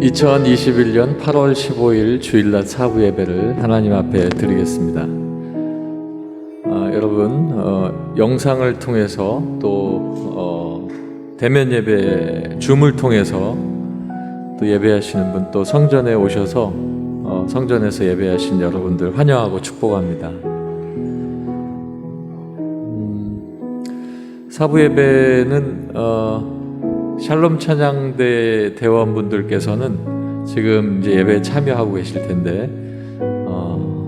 2021년 8월 15일 주일날 사부 예배를 하나님 앞에 드리겠습니다. 여러분 영상을 통해서 또 대면 예배 줌을 통해서 또 예배하시는 분, 또 성전에 오셔서 성전에서 예배하신 여러분들 환영하고 축복합니다. 사부 예배는 샬롬 찬양대 대원분들께서는 지금 이제 예배에 참여하고 계실 텐데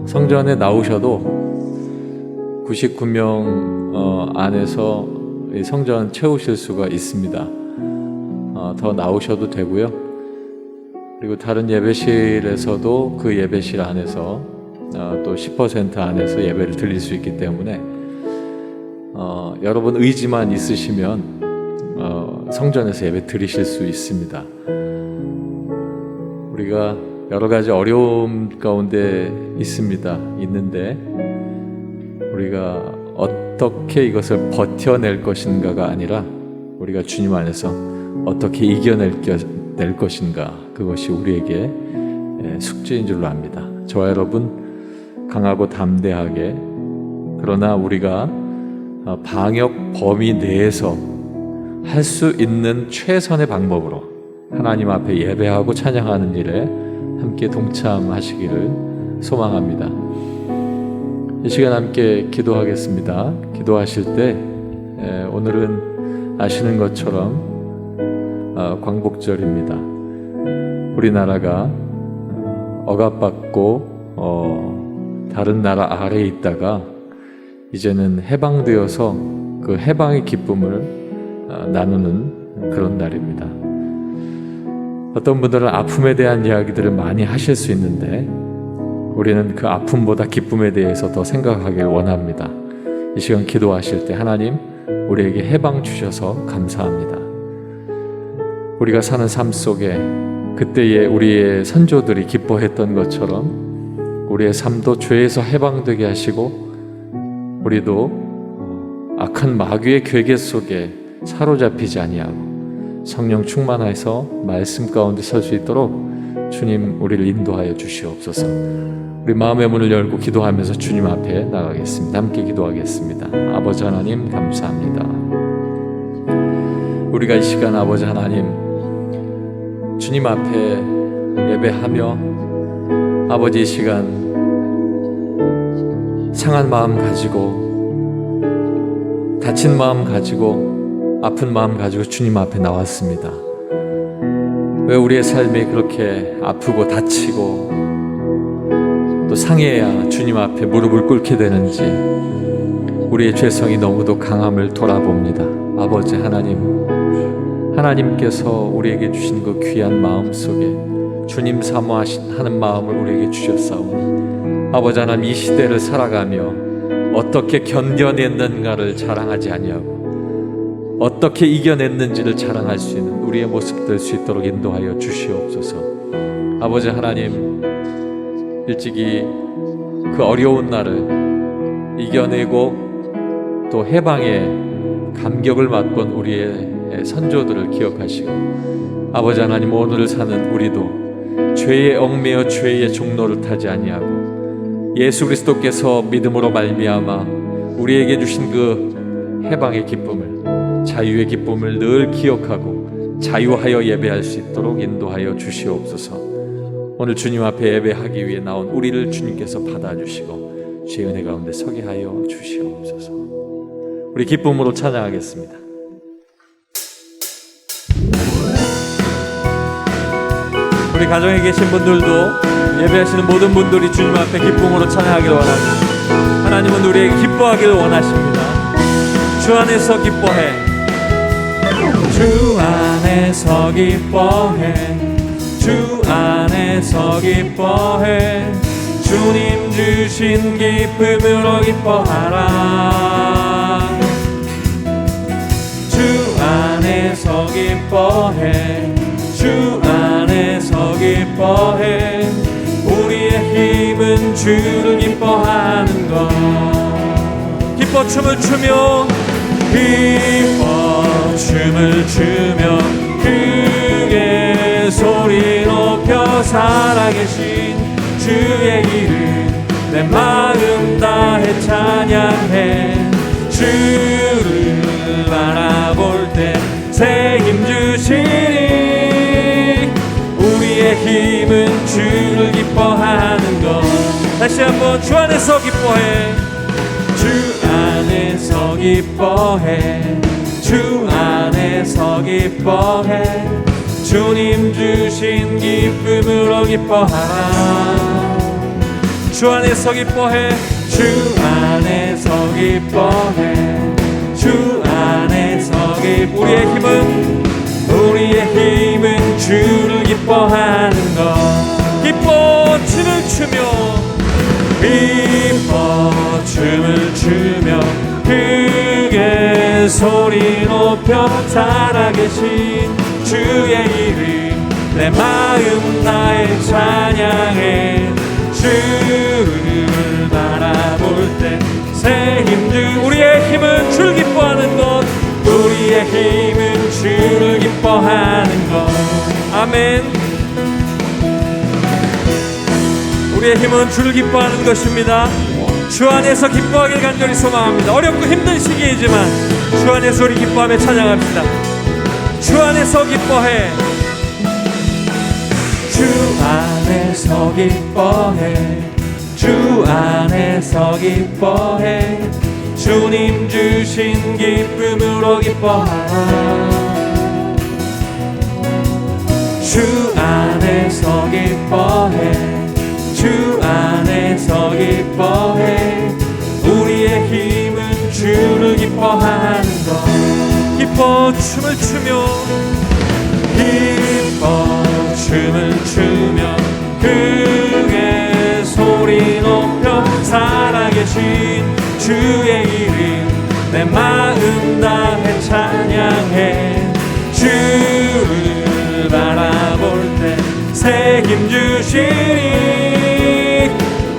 성전에 나오셔도 99명 안에서 성전 채우실 수가 있습니다. 더 나오셔도 되고요. 그리고 다른 예배실에서도 그 예배실 안에서 또 10% 안에서 예배를 드릴 수 있기 때문에 여러분 의지만 있으시면 성전에서 예배 드리실 수 있습니다. 우리가 여러 가지 어려움 가운데 있는데 우리가 어떻게 이것을 버텨낼 것인가가 아니라 우리가 주님 안에서 어떻게 이겨낼 것인가, 그것이 우리에게 숙제인 줄로 압니다. 저와 여러분 강하고 담대하게, 그러나 우리가 방역 범위 내에서 할 수 있는 최선의 방법으로 하나님 앞에 예배하고 찬양하는 일에 함께 동참하시기를 소망합니다. 이 시간 함께 기도하겠습니다. 기도하실 때 오늘은 아시는 것처럼 광복절입니다. 우리나라가 억압받고 다른 나라 아래에 있다가 이제는 해방되어서 그 해방의 기쁨을 나누는 그런 날입니다. 어떤 분들은 아픔에 대한 이야기들을 많이 하실 수 있는데 우리는 그 아픔보다 기쁨에 대해서 더 생각하길 원합니다. 이 시간 기도하실 때 하나님, 우리에게 해방 주셔서 감사합니다. 우리가 사는 삶 속에 그때의 우리의 선조들이 기뻐했던 것처럼 우리의 삶도 죄에서 해방되게 하시고 우리도 악한 마귀의 괴계 속에 사로잡히지 아니하고 성령 충만해서 말씀 가운데 설 수 있도록 주님 우리를 인도하여 주시옵소서. 우리 마음의 문을 열고 기도하면서 주님 앞에 나가겠습니다. 함께 기도하겠습니다. 아버지 하나님 감사합니다. 우리가 이 시간 아버지 하나님 주님 앞에 예배하며 아버지 이 시간 상한 마음 가지고 다친 마음 가지고 아픈 마음 가지고 주님 앞에 나왔습니다. 왜 우리의 삶이 그렇게 아프고 다치고 또 상해야 주님 앞에 무릎을 꿇게 되는지 우리의 죄성이 너무도 강함을 돌아봅니다. 아버지 하나님, 하나님께서 우리에게 주신 그 귀한 마음 속에 주님 사모하는 마음을 우리에게 주셨사오니 아버지 하나님, 이 시대를 살아가며 어떻게 견뎌냈는가를 자랑하지 아니하고 어떻게 이겨냈는지를 자랑할 수 있는 우리의 모습 될 수 있도록 인도하여 주시옵소서. 아버지 하나님, 일찍이 그 어려운 날을 이겨내고 또 해방의 감격을 맛본 우리의 선조들을 기억하시고 아버지 하나님, 오늘을 사는 우리도 죄에 얽매여 죄의 종로를 타지 아니하고 예수 그리스도께서 믿음으로 말미암아 우리에게 주신 그 해방의 기쁨을, 자유의 기쁨을 늘 기억하고 자유하여 예배할 수 있도록 인도하여 주시옵소서. 오늘 주님 앞에 예배하기 위해 나온 우리를 주님께서 받아주시고 주의 은혜 가운데 서게 하여 주시옵소서. 우리 기쁨으로 찬양하겠습니다. 우리 가정에 계신 분들도 예배하시는 모든 분들이 주님 앞에 기쁨으로 찬양하기를 원합니다. 하나님은 우리에게 기뻐하기를 원하십니다. 주 안에서 기뻐해, 주 안에서 기뻐해, 주 안에서 기뻐해, 주님 주신 기쁨으로 기뻐하라. 주 안에서 기뻐해, 주 안에서 기뻐해, 우리의 힘은 주를 기뻐하는 것. 기뻐 춤을 추며, 기뻐 춤을 추며 살아계신 주의 이름 내 마음 다해 찬양해. 주를 바라볼 때 새 힘 주시니 우리의 힘은 주를 기뻐하는 것. 다시 한번 주 안에서 기뻐해. 주 안에서 기뻐해. 주 안에서 기뻐해. 주님 주신 기쁨으로 기뻐하라. 주 안에서 기뻐해. 주 안에서 기뻐해. 주 안에서 우리의 힘은 주를 기뻐하는 것. 기뻐 춤을 추며 기뻐 춤을 추며 크게 소리 높여 살아계신 주의 이름 내 마음 나의 찬양해. 주를 바라볼 때 새 힘 주. 우리의 힘은 주를 기뻐하는 것. 우리의 힘은 주를 기뻐하는 것. 아멘. 우리의 힘은 주를 기뻐하는 것입니다. 주 안에서 기뻐하길 간절히 소망합니다. 어렵고 힘든 시기이지만 주 안에서 우리 기뻐하며 찬양합시다. 주 안에서 기뻐해. 주 안에서 기뻐해. 주 안에서 기뻐해. 주님 주신 기쁨으로 기뻐하라. 주 안에서 기뻐해. 주 안에서 기뻐해. 우리의 힘은 주를 기뻐하는 것. 기뻐 춤을 추며 기뻐 춤을 추며 크게 소리 높여 살아계신 주의 이름 내 마음 다해 찬양해. 주를 바라볼 때 새 힘 주시니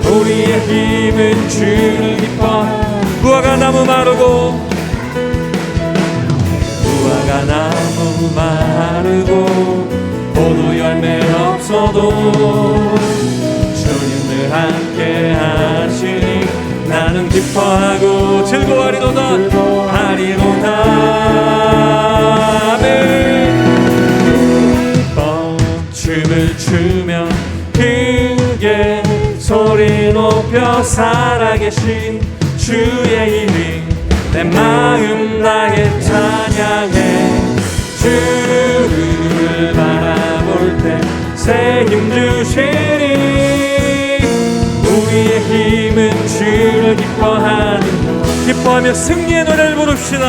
우리의 힘은 주를 기뻐하라. 무화과 나무 마르고 무화과 나무 마르고 포도 열매 없어도 주님을 함께 하시니 나는 기뻐하고 즐거워하리로다. 기뻐 춤을 추며 크게 소리 높여 살아계신 주의 이름 내 마음 나의 찬양해. 주를 바라볼 때 새 힘 주시니 우리의 힘은 주를 기뻐하는 것. 기뻐하며 승리의 노래를 부릅시다.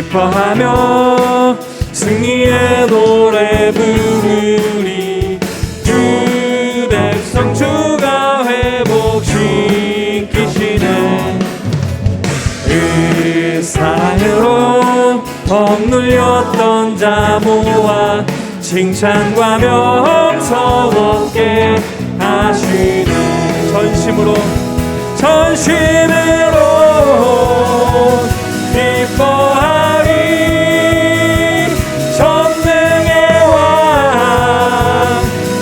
기뻐하며 승리의 노래 부르리. 주 백성 주가 회복시키시네. 그 사랑으로 억눌렸던 자 모아 칭찬과 명성 얻게 하시네. 전심으로 기뻐하리. 전능의 왕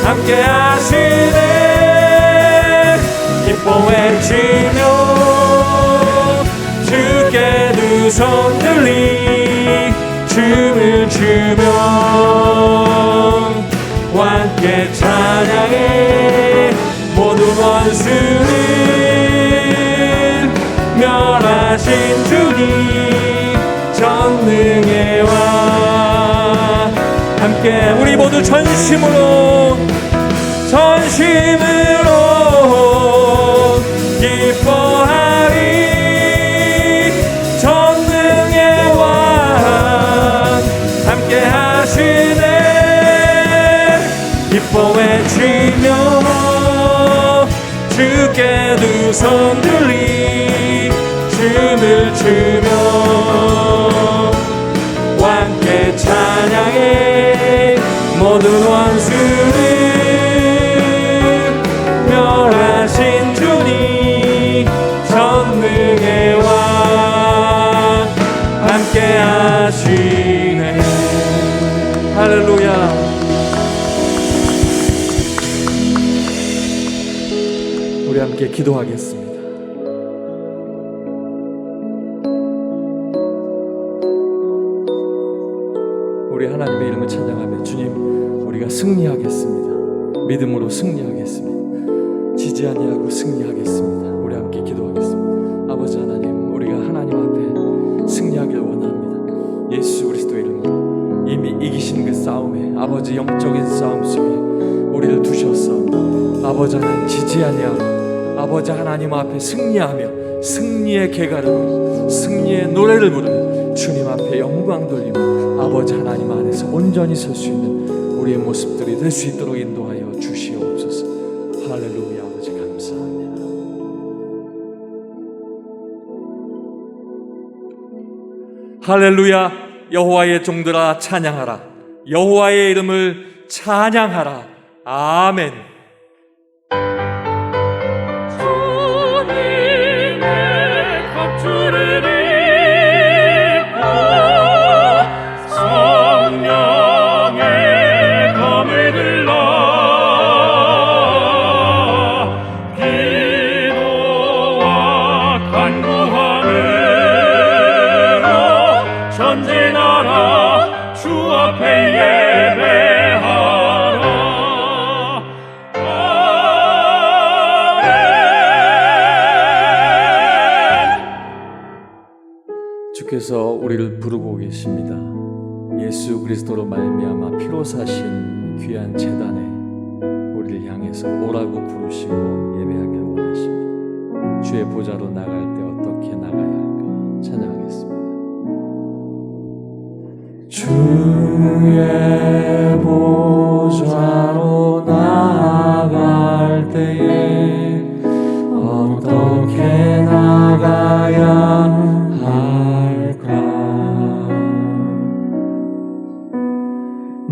함께 하시네. 기뻐 외치며 주께 두 손 들리 춤을 추며 함께 찬양해. 모든 원수를 멸하신 주님 전능의 왕 함께 우리 모두 전심으로 기뻐하리. 전능의 왕 함께 하시네. 기뻐 외치며 주께 두 손 들리 춤을 추며 함께 찬양해. 모든 원수를 멸하신 주님 전능의 왕 함께 하시네. 할렐루야. 함께 기도하겠습니다. 우리 하나님의 이름을 찬양하며 주님, 우리가 승리하겠습니다. 믿음으로 승리하겠습니다. 지지 아니하고 승리하겠습니다. 우리 함께 기도하겠습니다. 아버지 하나님, 우리가 하나님 앞에 승리하길 원합니다. 예수 그리스도의 이름으로 이미 이기신 그 싸움에, 아버지 영적인 싸움 속에 우리를 두셔서 아버지 하나님 지지 아니하고 아버지 하나님 앞에 승리하며 승리의 개가르로 승리의 노래를 부르며 주님 앞에 영광 돌리며 아버지 하나님 안에서 온전히 설 수 있는 우리의 모습들이 될 수 있도록 인도하여 주시옵소서. 할렐루야. 아버지 감사합니다. 할렐루야. 여호와의 종들아 찬양하라. 여호와의 이름을 찬양하라. 아멘. 주님의 갑주를 입고 성령의 검을 들라 기도와 간구함으로 전진하라. 주 앞에 예배하라. 주께서 우리를 부르고 계십니다. 예수 그리스도로 말미암아 피로 사신 귀한 제단에 우리를 향해서 오라고 부르시고 예배하기를 원하십니다. 주의 보좌로 나갈 때 어떻게 나가야 할까 찬양하겠습니다. 주의 보좌로 나갈 때에 어떻게 나가야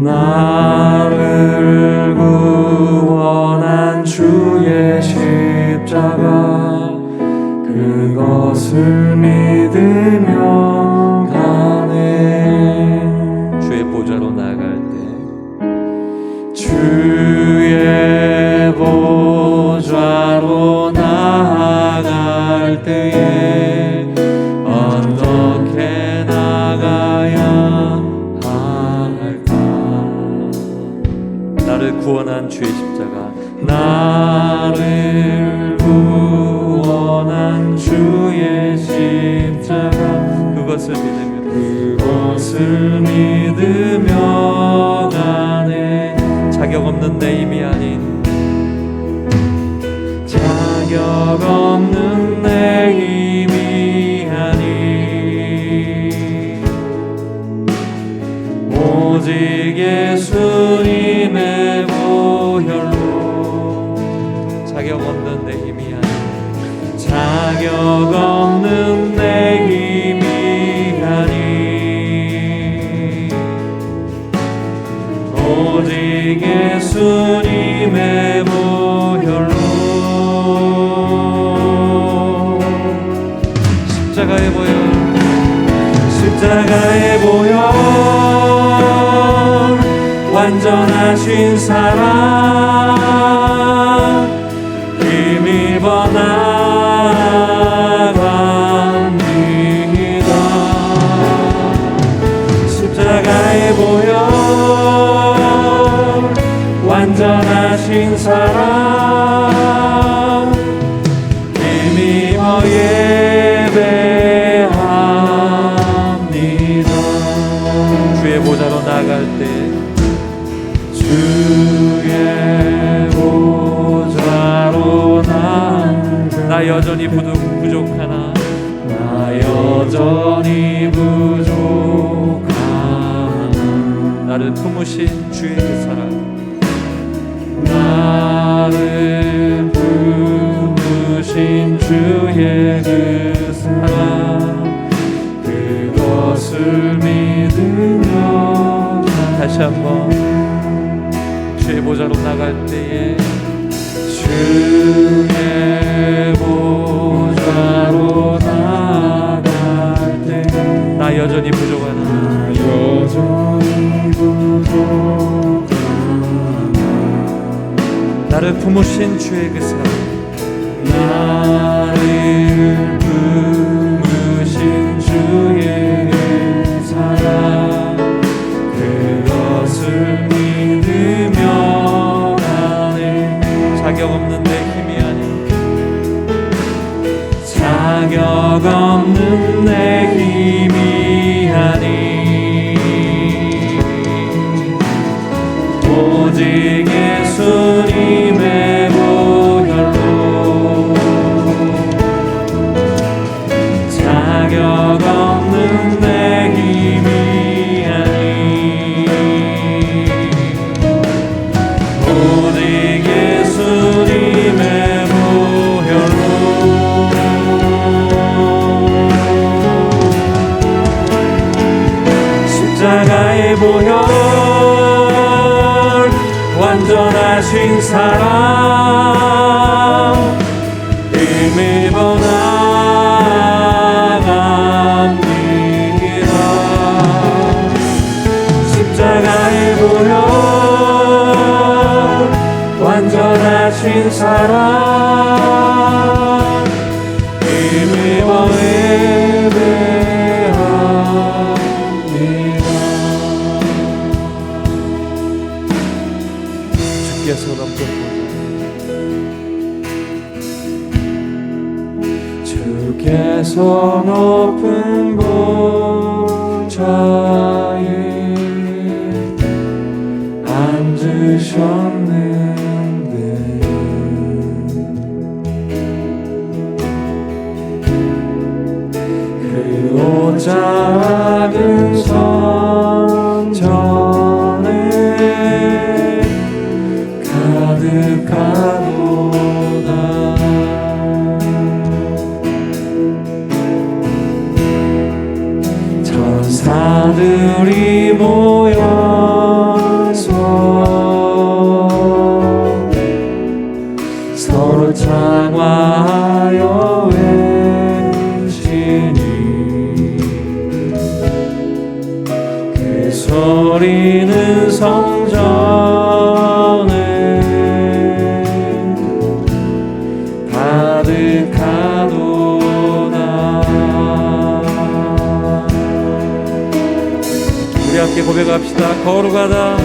나를 구원한 주의 십자가 그것을 믿으며 가네. 주의 보좌로 나갈 때 주의 보좌로 나갈 때에 어떻게 나가야 나를 구원한 주의 십자가 나를 구원한 주의 십자가 그것을 믿으며 가네. 자격 없는 내 힘이 아닌 자격 없는 내 힘이 아닌 오직 예수님의 보혈로 자격 없는 내 힘이 아닌 자격 없는 내 힘이 아닌 오직 예수님의 보혈로 십자가의 보혈 십자가의 보혈 완전하신 사랑 힘입어 나아갑니다. 십자가의 보혈 완전하신 사랑 힘입어 예배합니다. 주의 보좌로 나갈 때 주의 보좌로 나 여전히 부족하나 나 여전히 부족하나 나를 품으신 주의 그 사랑 나를 품으신 주의 그 사랑 그것을 믿으며 다시 한번 주의 보좌로 나갈 때에 주의 보좌로 나갈 때 나 여전히 부족하나 나를 품으신 주의 그 사랑 나를 부르신 주의 사랑 그것을 믿으며 가네. 자격 없는 내 힘이 아닌 자격 없는 내 힘이 아닌 오직 예수님의 보혈로 자격 없는 내 힘이 아닌 오직 예수님의 보혈로 십자가의 보혈 완전하신 사랑 힘입어 나갑니다. 십자가의 보혈 완전하신 사랑 힘입어 예배합니다. 주께서 넘겨 주께서 높은 보좌에 앉으셨는데 그 옷 작은 성전에 가득하도다. 천사들이 모여서 서로 찬양하여 외치니 그 소리는 성전에 가득하도다. 우리 함께 고백합시다. 거룩하다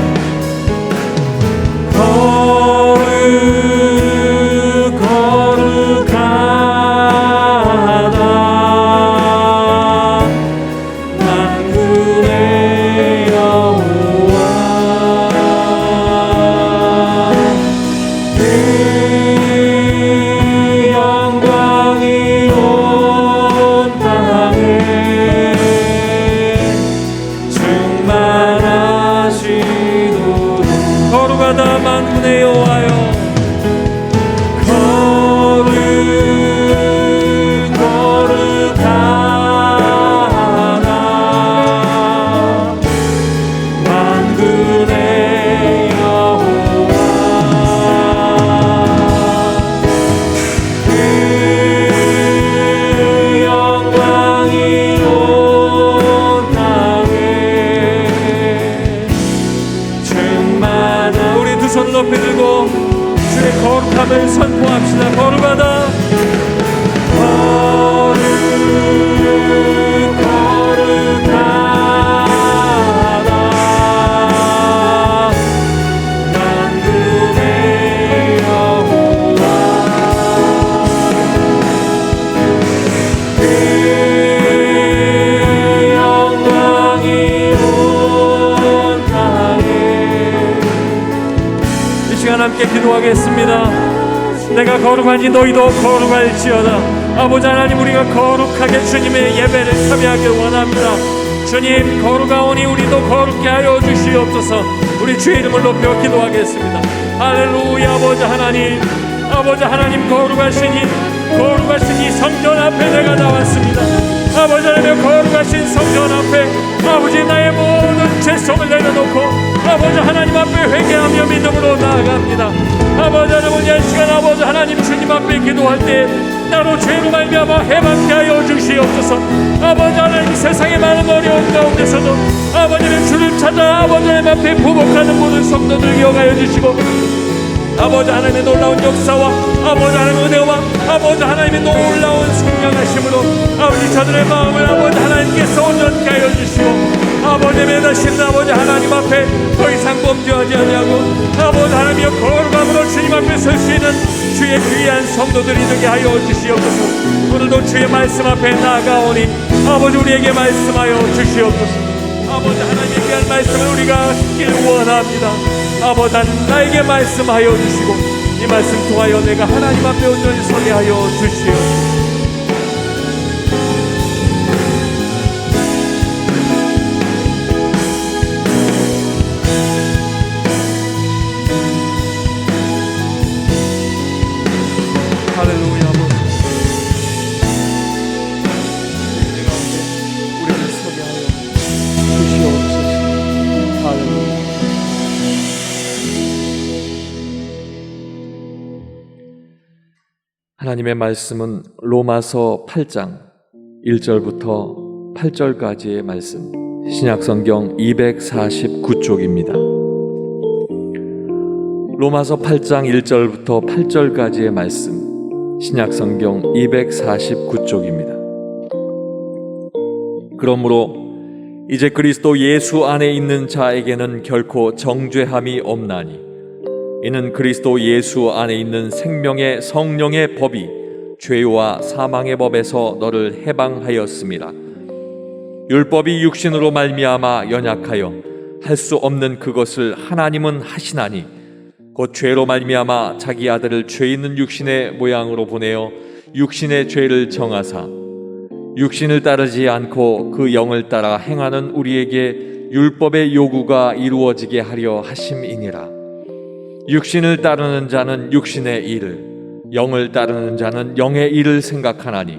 거룩하다 만군의 여호와 그 영광이 온 땅에 충만하시도다. 거룩하다 만군의 여호와여 높이 들고 주의 거룩함을 선포합시다. 거룩하다 거룩하다 만군의 여호와 그 영광이 온 땅에. 이 시간 함께 기도하겠습니다. 내가 거룩하니 너희도 거룩할지어다. 아버지 하나님, 우리가 거룩하게 주님의 예배를 참여하길 원합니다. 주님, 거룩하오니 우리도 거룩게 하여 주시옵소서. 우리 주의 이름을 높여 기도하겠습니다. 할렐루야. 아버지 하나님 거룩하시니 성전 앞에 내가 나왔습니다. 아버지 하나님 거룩하신 성전 앞에 아버지 나의 모든 죄성을 내려놓고 아버지 하나님 앞에 회개하며 믿음으로 나아갑니다. 아버지 하나님, 이 시간 아버지 하나님 주님 앞에 기도할 때 나로 죄로 말미암아 해방케 하여 주시옵소서. 아버지 하나님, 세상의 많은 어려움 가운데서도 아버지는 주를 찾아 아버지 하나님 앞에 부복하는 모든 성도들 기억하여 주시고 아버지 하나님의 놀라운 역사와 아버지 하나님의 은혜와 아버지 하나님의 놀라운 성령하심으로 아버지 저들의 마음을 아버지 하나님께서 온전케 하여 주시고 아버지 매다신 아버지 하나님 앞에 더 이상 범죄하지 아니하고 아버지 하나님의 거룩함으로 주님 앞에 설 수 있는 주의 귀한 성도들이 되게 하여 주시옵소서. 오늘도 주의 말씀 앞에 나아가오니 아버지 우리에게 말씀하여 주시옵소서. 아버지 하나님의 귀한 말씀을 우리가 듣길 원합니다. 아버지 하나님 나에게 말씀하여 주시고 이 말씀 통하여 내가 하나님 앞에 온전히 서게 하여 주시옵소서. 할렐루야. 우리를 서게 하여 주시옵소서. 할렐루야. 하나님의 말씀은 로마서 8장 1절부터 8절까지의 말씀, 신약성경 249쪽입니다. 로마서 8장 1절부터 8절까지의 말씀, 신약성경 249쪽입니다. 그러므로 이제 그리스도 예수 안에 있는 자에게는 결코 정죄함이 없나니 이는 그리스도 예수 안에 있는 생명의 성령의 법이 죄와 사망의 법에서 너를 해방하였음이라. 율법이 육신으로 말미암아 연약하여 할 수 없는 그것을 하나님은 하시나니 곧 죄로 말미암아 자기 아들을 죄 있는 육신의 모양으로 보내어 육신의 죄를 정하사 육신을 따르지 않고 그 영을 따라 행하는 우리에게 율법의 요구가 이루어지게 하려 하심이니라. 육신을 따르는 자는 육신의 일을, 영을 따르는 자는 영의 일을 생각하나니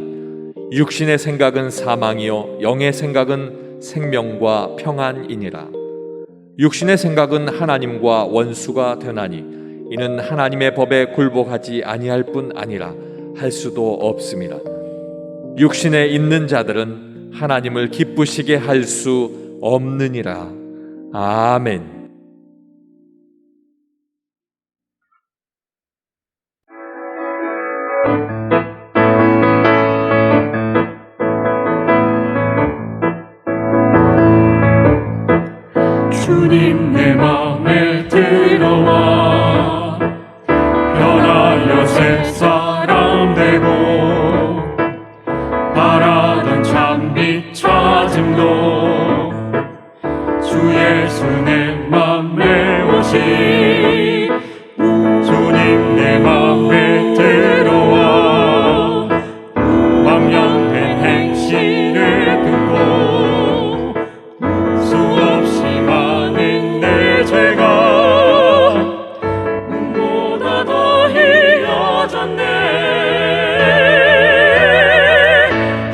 육신의 생각은 사망이요 영의 생각은 생명과 평안이니라. 육신의 생각은 하나님과 원수가 되나니 이는 하나님의 법에 굴복하지 아니할 뿐 아니라 할 수도 없음이라. 육신에 있는 자들은 하나님을 기쁘시게 할 수 없느니라. 아멘. 주님 내 맘에 들어와 변하여 새 사람 되고 바라던 참빛 찾음도 주 예수 내 맘에 오시. 주님 내 맘에 들어와 왕년된 행실을 끊고 수없이 많은 내 죄가 눈보다 더 희어졌네.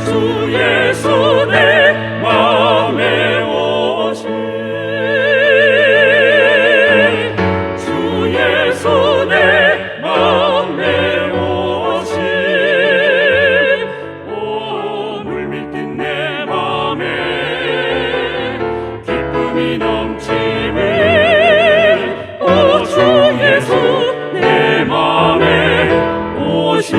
주 예수 내 맘에 오시. 주 예수 내 맘에 오시. 오 물밀듯 내 맘에 기쁨이 넘치네. 오 주 예수 내 맘에 오시.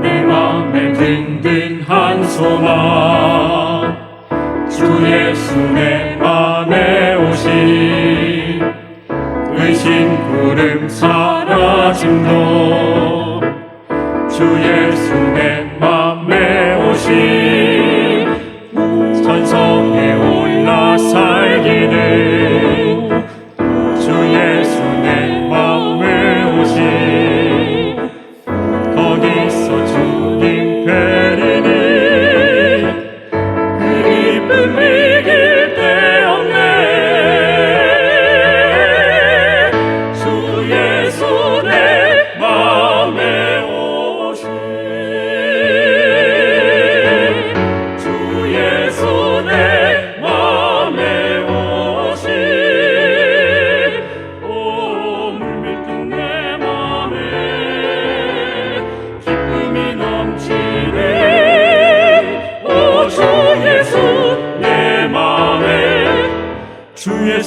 내 맘에 든든한 소망 주 예수 내 맘에 오시. 의심 구름 사라짐도 주 예수 내 맘에 오시. 천성에 올라 살기는 주 예수 내 맘에 오시. 거기서 주님 뵈리니 그 기쁨 이길 데 없네. 주 예수 내 맘에 오시.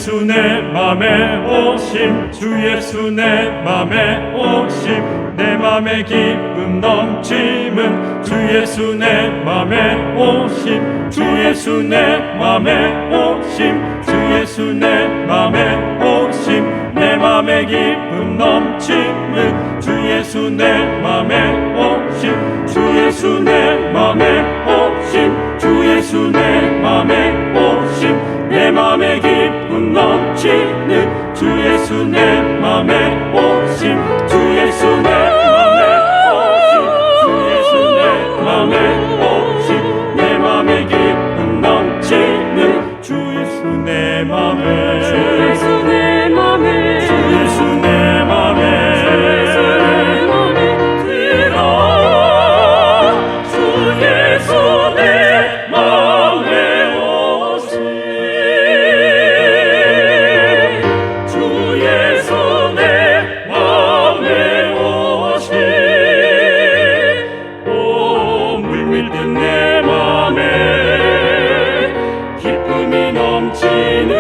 예수 내 맘에 오심 주 예수 내 맘에 오심 내 맘에 기쁨 넘침은 주 예수 내 맘에 오심 주 예수 내 맘에 오심 주 예수 내 맘에 오심 내 맘에 기쁨 넘침은 주 예수 내 맘에 오심 주 예수 내 맘에 오심 주 예수 내 맘에 오심 내 맘에 기쁨 넘치는 주 예수 내 맘에 오심 주 예수 내 맘에 오심 주 예수 내 맘에 오심 내 맘에 기쁨 넘치는 주 예수 내 맘에 주 예수 내 맘에 주 예수 내 맘에 주 예수 내 맘에 들어 주 예수 내 맘에 오심 주 예수 내 맘에 오심 오 물밀듯 내 맘에 기쁨이 넘치는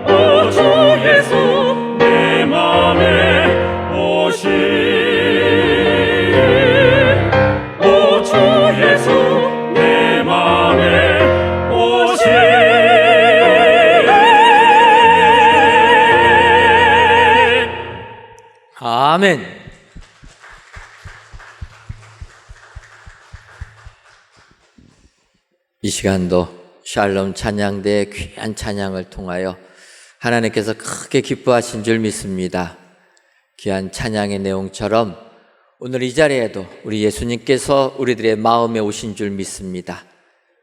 오 주 예수 내 맘에 오심 오 주 예수 내 맘에 오심 아멘. 이 시간도 샬롬 찬양대의 귀한 찬양을 통하여 하나님께서 크게 기뻐하신 줄 믿습니다. 귀한 찬양의 내용처럼 오늘 이 자리에도 우리 예수님께서 우리들의 마음에 오신 줄 믿습니다.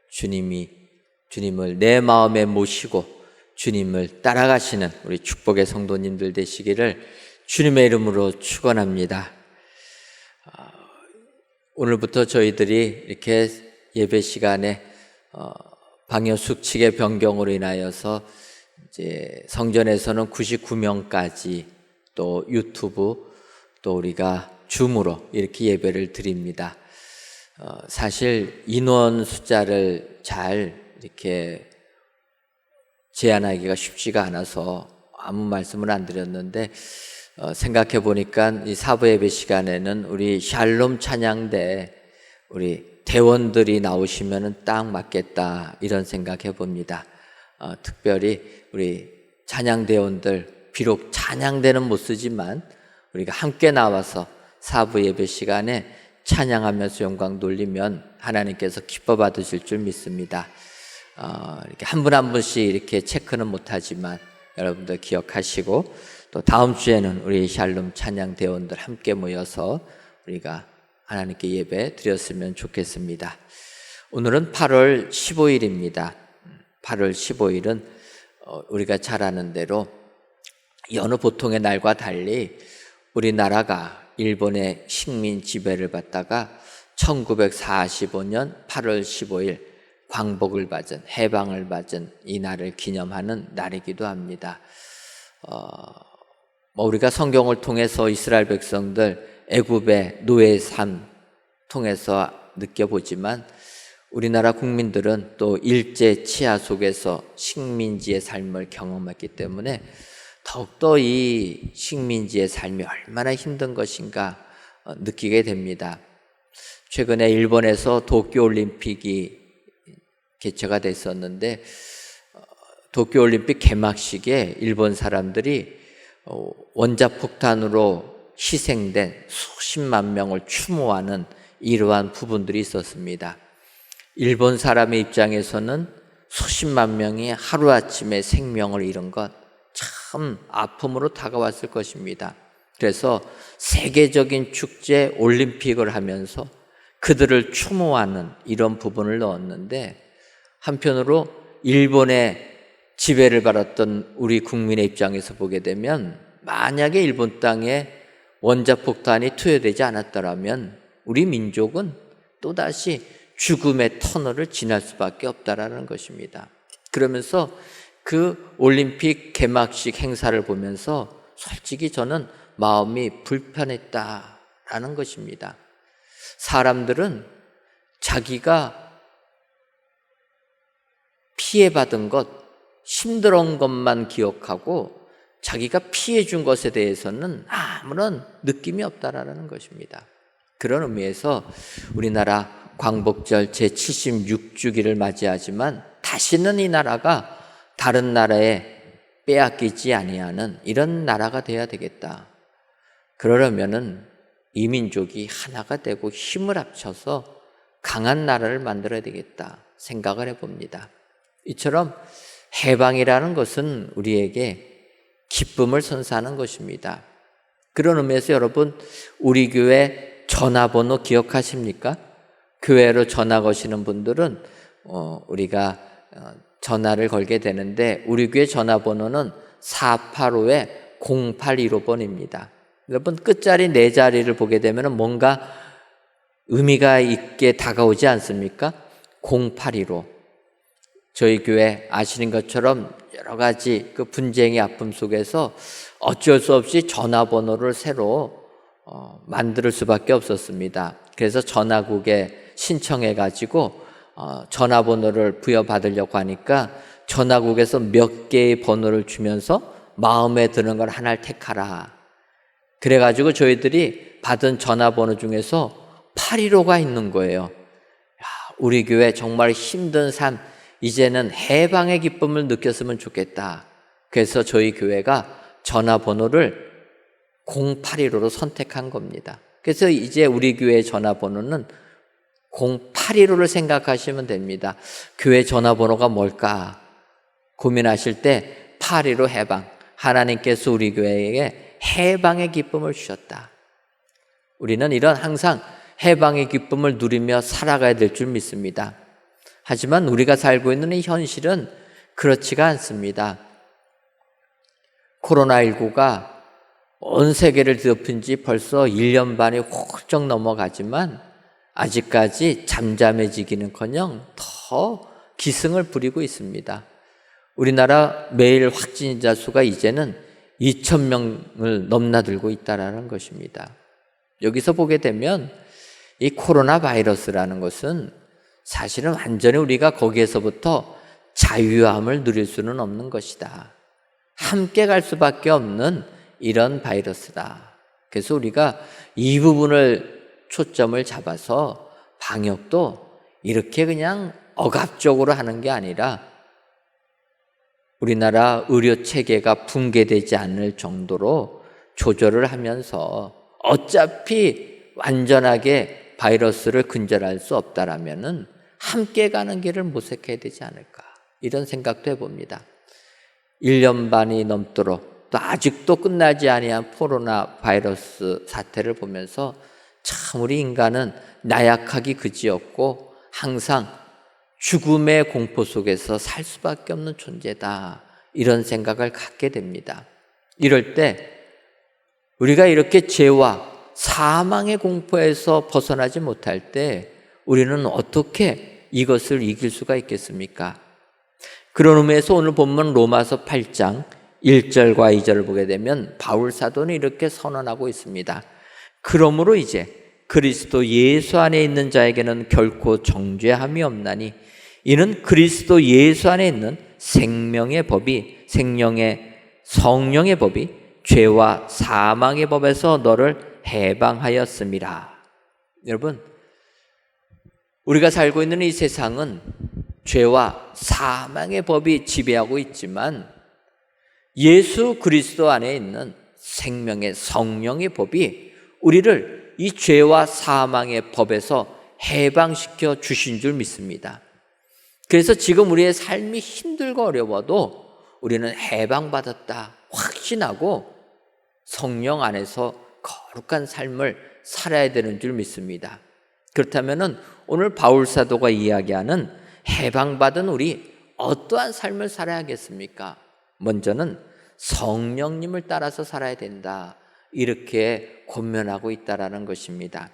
주님을 내 마음에 모시고 주님을 따라가시는 우리 축복의 성도님들 되시기를 주님의 이름으로 축원합니다. 오늘부터 저희들이 이렇게 예배 시간에 방역 수칙의 변경으로 인하여서 이제 성전에서는 99명까지 또 유튜브 또 우리가 줌으로 이렇게 예배를 드립니다. 사실 인원 숫자를 잘 이렇게 제한하기가 쉽지가 않아서 아무 말씀을 안 드렸는데 생각해 보니까 이 사부 예배 시간에는 우리 샬롬 찬양대 우리 대원들이 나오시면은 딱 맞겠다 이런 생각해 봅니다. 특별히 우리 찬양대원들 비록 찬양대는 못 쓰지만 우리가 함께 나와서 사부 예배 시간에 찬양하면서 영광 돌리면 하나님께서 기뻐 받으실 줄 믿습니다. 이렇게 한 분 한 분씩 이렇게 체크는 못하지만 여러분들 기억하시고 또 다음 주에는 우리 샬롬 찬양대원들 함께 모여서 우리가 하나님께 예배 드렸으면 좋겠습니다. 오늘은 8월 15일입니다. 8월 15일은 우리가 잘 아는 대로 여느 보통의 날과 달리 우리나라가 일본의 식민 지배를 받다가 1945년 8월 15일 광복을 받은 해방을 받은 이 날을 기념하는 날이기도 합니다. 우리가 성경을 통해서 이스라엘 백성들 애굽의 노예 삶 통해서 느껴보지만 우리나라 국민들은 또 일제 치하 속에서 식민지의 삶을 경험했기 때문에 더욱더 이 식민지의 삶이 얼마나 힘든 것인가 느끼게 됩니다. 최근에 일본에서 도쿄올림픽이 개최가 됐었는데 도쿄올림픽 개막식에 일본 사람들이 원자폭탄으로 희생된 수십만 명을 추모하는 이러한 부분들이 있었습니다. 일본 사람의 입장에서는 수십만 명이 하루아침에 생명을 잃은 것 참 아픔으로 다가왔을 것입니다. 그래서 세계적인 축제 올림픽을 하면서 그들을 추모하는 이런 부분을 넣었는데 한편으로 일본의 지배를 받았던 우리 국민의 입장에서 보게 되면 만약에 일본 땅에 원자폭탄이 투여되지 않았더라면 우리 민족은 또다시 죽음의 터널을 지날 수밖에 없다라는 것입니다. 그러면서 그 올림픽 개막식 행사를 보면서 솔직히 저는 마음이 불편했다라는 것입니다. 사람들은 자기가 피해받은 것, 힘들은 것만 기억하고 자기가 피해 준 것에 대해서는 아무런 느낌이 없다라는 것입니다. 그런 의미에서 우리나라 광복절 제76주기를 맞이하지만 다시는 이 나라가 다른 나라에 빼앗기지 아니하는 이런 나라가 되어야 되겠다. 그러려면은 이 민족이 하나가 되고 힘을 합쳐서 강한 나라를 만들어야 되겠다 생각을 해봅니다. 이처럼 해방이라는 것은 우리에게 기쁨을 선사하는 것입니다. 그런 의미에서 여러분, 우리 교회 전화번호 기억하십니까? 교회로 전화 거시는 분들은 우리가 전화를 걸게 되는데 우리 교회 전화번호는 485-0815번입니다. 여러분, 끝자리 4자리를 보게 되면 뭔가 의미가 있게 다가오지 않습니까? 0815. 저희 교회 아시는 것처럼 여러 가지 그 분쟁의 아픔 속에서 어쩔 수 없이 전화번호를 새로 만들 수밖에 없었습니다. 그래서 전화국에 신청해 가지고 전화번호를 부여받으려고 하니까 전화국에서 몇 개의 번호를 주면서 마음에 드는 걸 하나를 택하라. 그래가지고 저희들이 받은 전화번호 중에서 815가 있는 거예요. 우리 교회 정말 힘든 삶, 이제는 해방의 기쁨을 느꼈으면 좋겠다. 그래서 저희 교회가 전화번호를 0815로 선택한 겁니다. 그래서 이제 우리 교회 전화번호는 0815를 생각하시면 됩니다. 교회 전화번호가 뭘까 고민하실 때 815 해방, 하나님께서 우리 교회에게 해방의 기쁨을 주셨다. 우리는 이런 항상 해방의 기쁨을 누리며 살아가야 될 줄 믿습니다. 하지만 우리가 살고 있는 이 현실은 그렇지가 않습니다. 코로나19가 온 세계를 뒤덮은 지 벌써 1년 반이 훌쩍 넘어가지만 아직까지 잠잠해지기는커녕 더 기승을 부리고 있습니다. 우리나라 매일 확진자 수가 이제는 2,000명을 넘나들고 있다는 것입니다. 여기서 보게 되면 이 코로나 바이러스라는 것은 사실은 완전히 우리가 거기에서부터 자유함을 누릴 수는 없는 것이다. 함께 갈 수밖에 없는 이런 바이러스다. 그래서 우리가 이 부분을 초점을 잡아서 방역도 이렇게 그냥 억압적으로 하는 게 아니라 우리나라 의료 체계가 붕괴되지 않을 정도로 조절을 하면서 어차피 완전하게 바이러스를 근절할 수 없다라면은 함께 가는 길을 모색해야 되지 않을까, 이런 생각도 해봅니다. 1년 반이 넘도록 또 아직도 끝나지 아니한 코로나 바이러스 사태를 보면서 참 우리 인간은 나약하기 그지없고 항상 죽음의 공포 속에서 살 수밖에 없는 존재다, 이런 생각을 갖게 됩니다. 이럴 때 우리가 이렇게 죄와 사망의 공포에서 벗어나지 못할 때 우리는 어떻게 이것을 이길 수가 있겠습니까? 그런 의미에서 오늘 본문 로마서 8장 1절과 2절을 보게 되면 바울 사도는 이렇게 선언하고 있습니다. 그러므로 이제 그리스도 예수 안에 있는 자에게는 결코 정죄함이 없나니 이는 그리스도 예수 안에 있는 생명의 법이, 성령의 법이 죄와 사망의 법에서 너를 해방하였음이라. 여러분, 우리가 살고 있는 이 세상은 죄와 사망의 법이 지배하고 있지만 예수 그리스도 안에 있는 생명의 성령의 법이 우리를 이 죄와 사망의 법에서 해방시켜 주신 줄 믿습니다. 그래서 지금 우리의 삶이 힘들고 어려워도 우리는 해방받았다 확신하고 성령 안에서 거룩한 삶을 살아야 되는 줄 믿습니다. 그렇다면 오늘 바울 사도가 이야기하는 해방받은 우리 어떠한 삶을 살아야겠습니까? 먼저는 성령님을 따라서 살아야 된다, 이렇게 권면하고 있다라는 것입니다.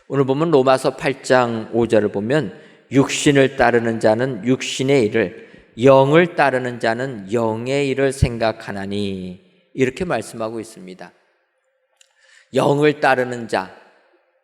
오늘 보면 로마서 8장 5절을 보면 육신을 따르는 자는 육신의 일을, 영을 따르는 자는 영의 일을 생각하나니, 이렇게 말씀하고 있습니다. 영을 따르는 자,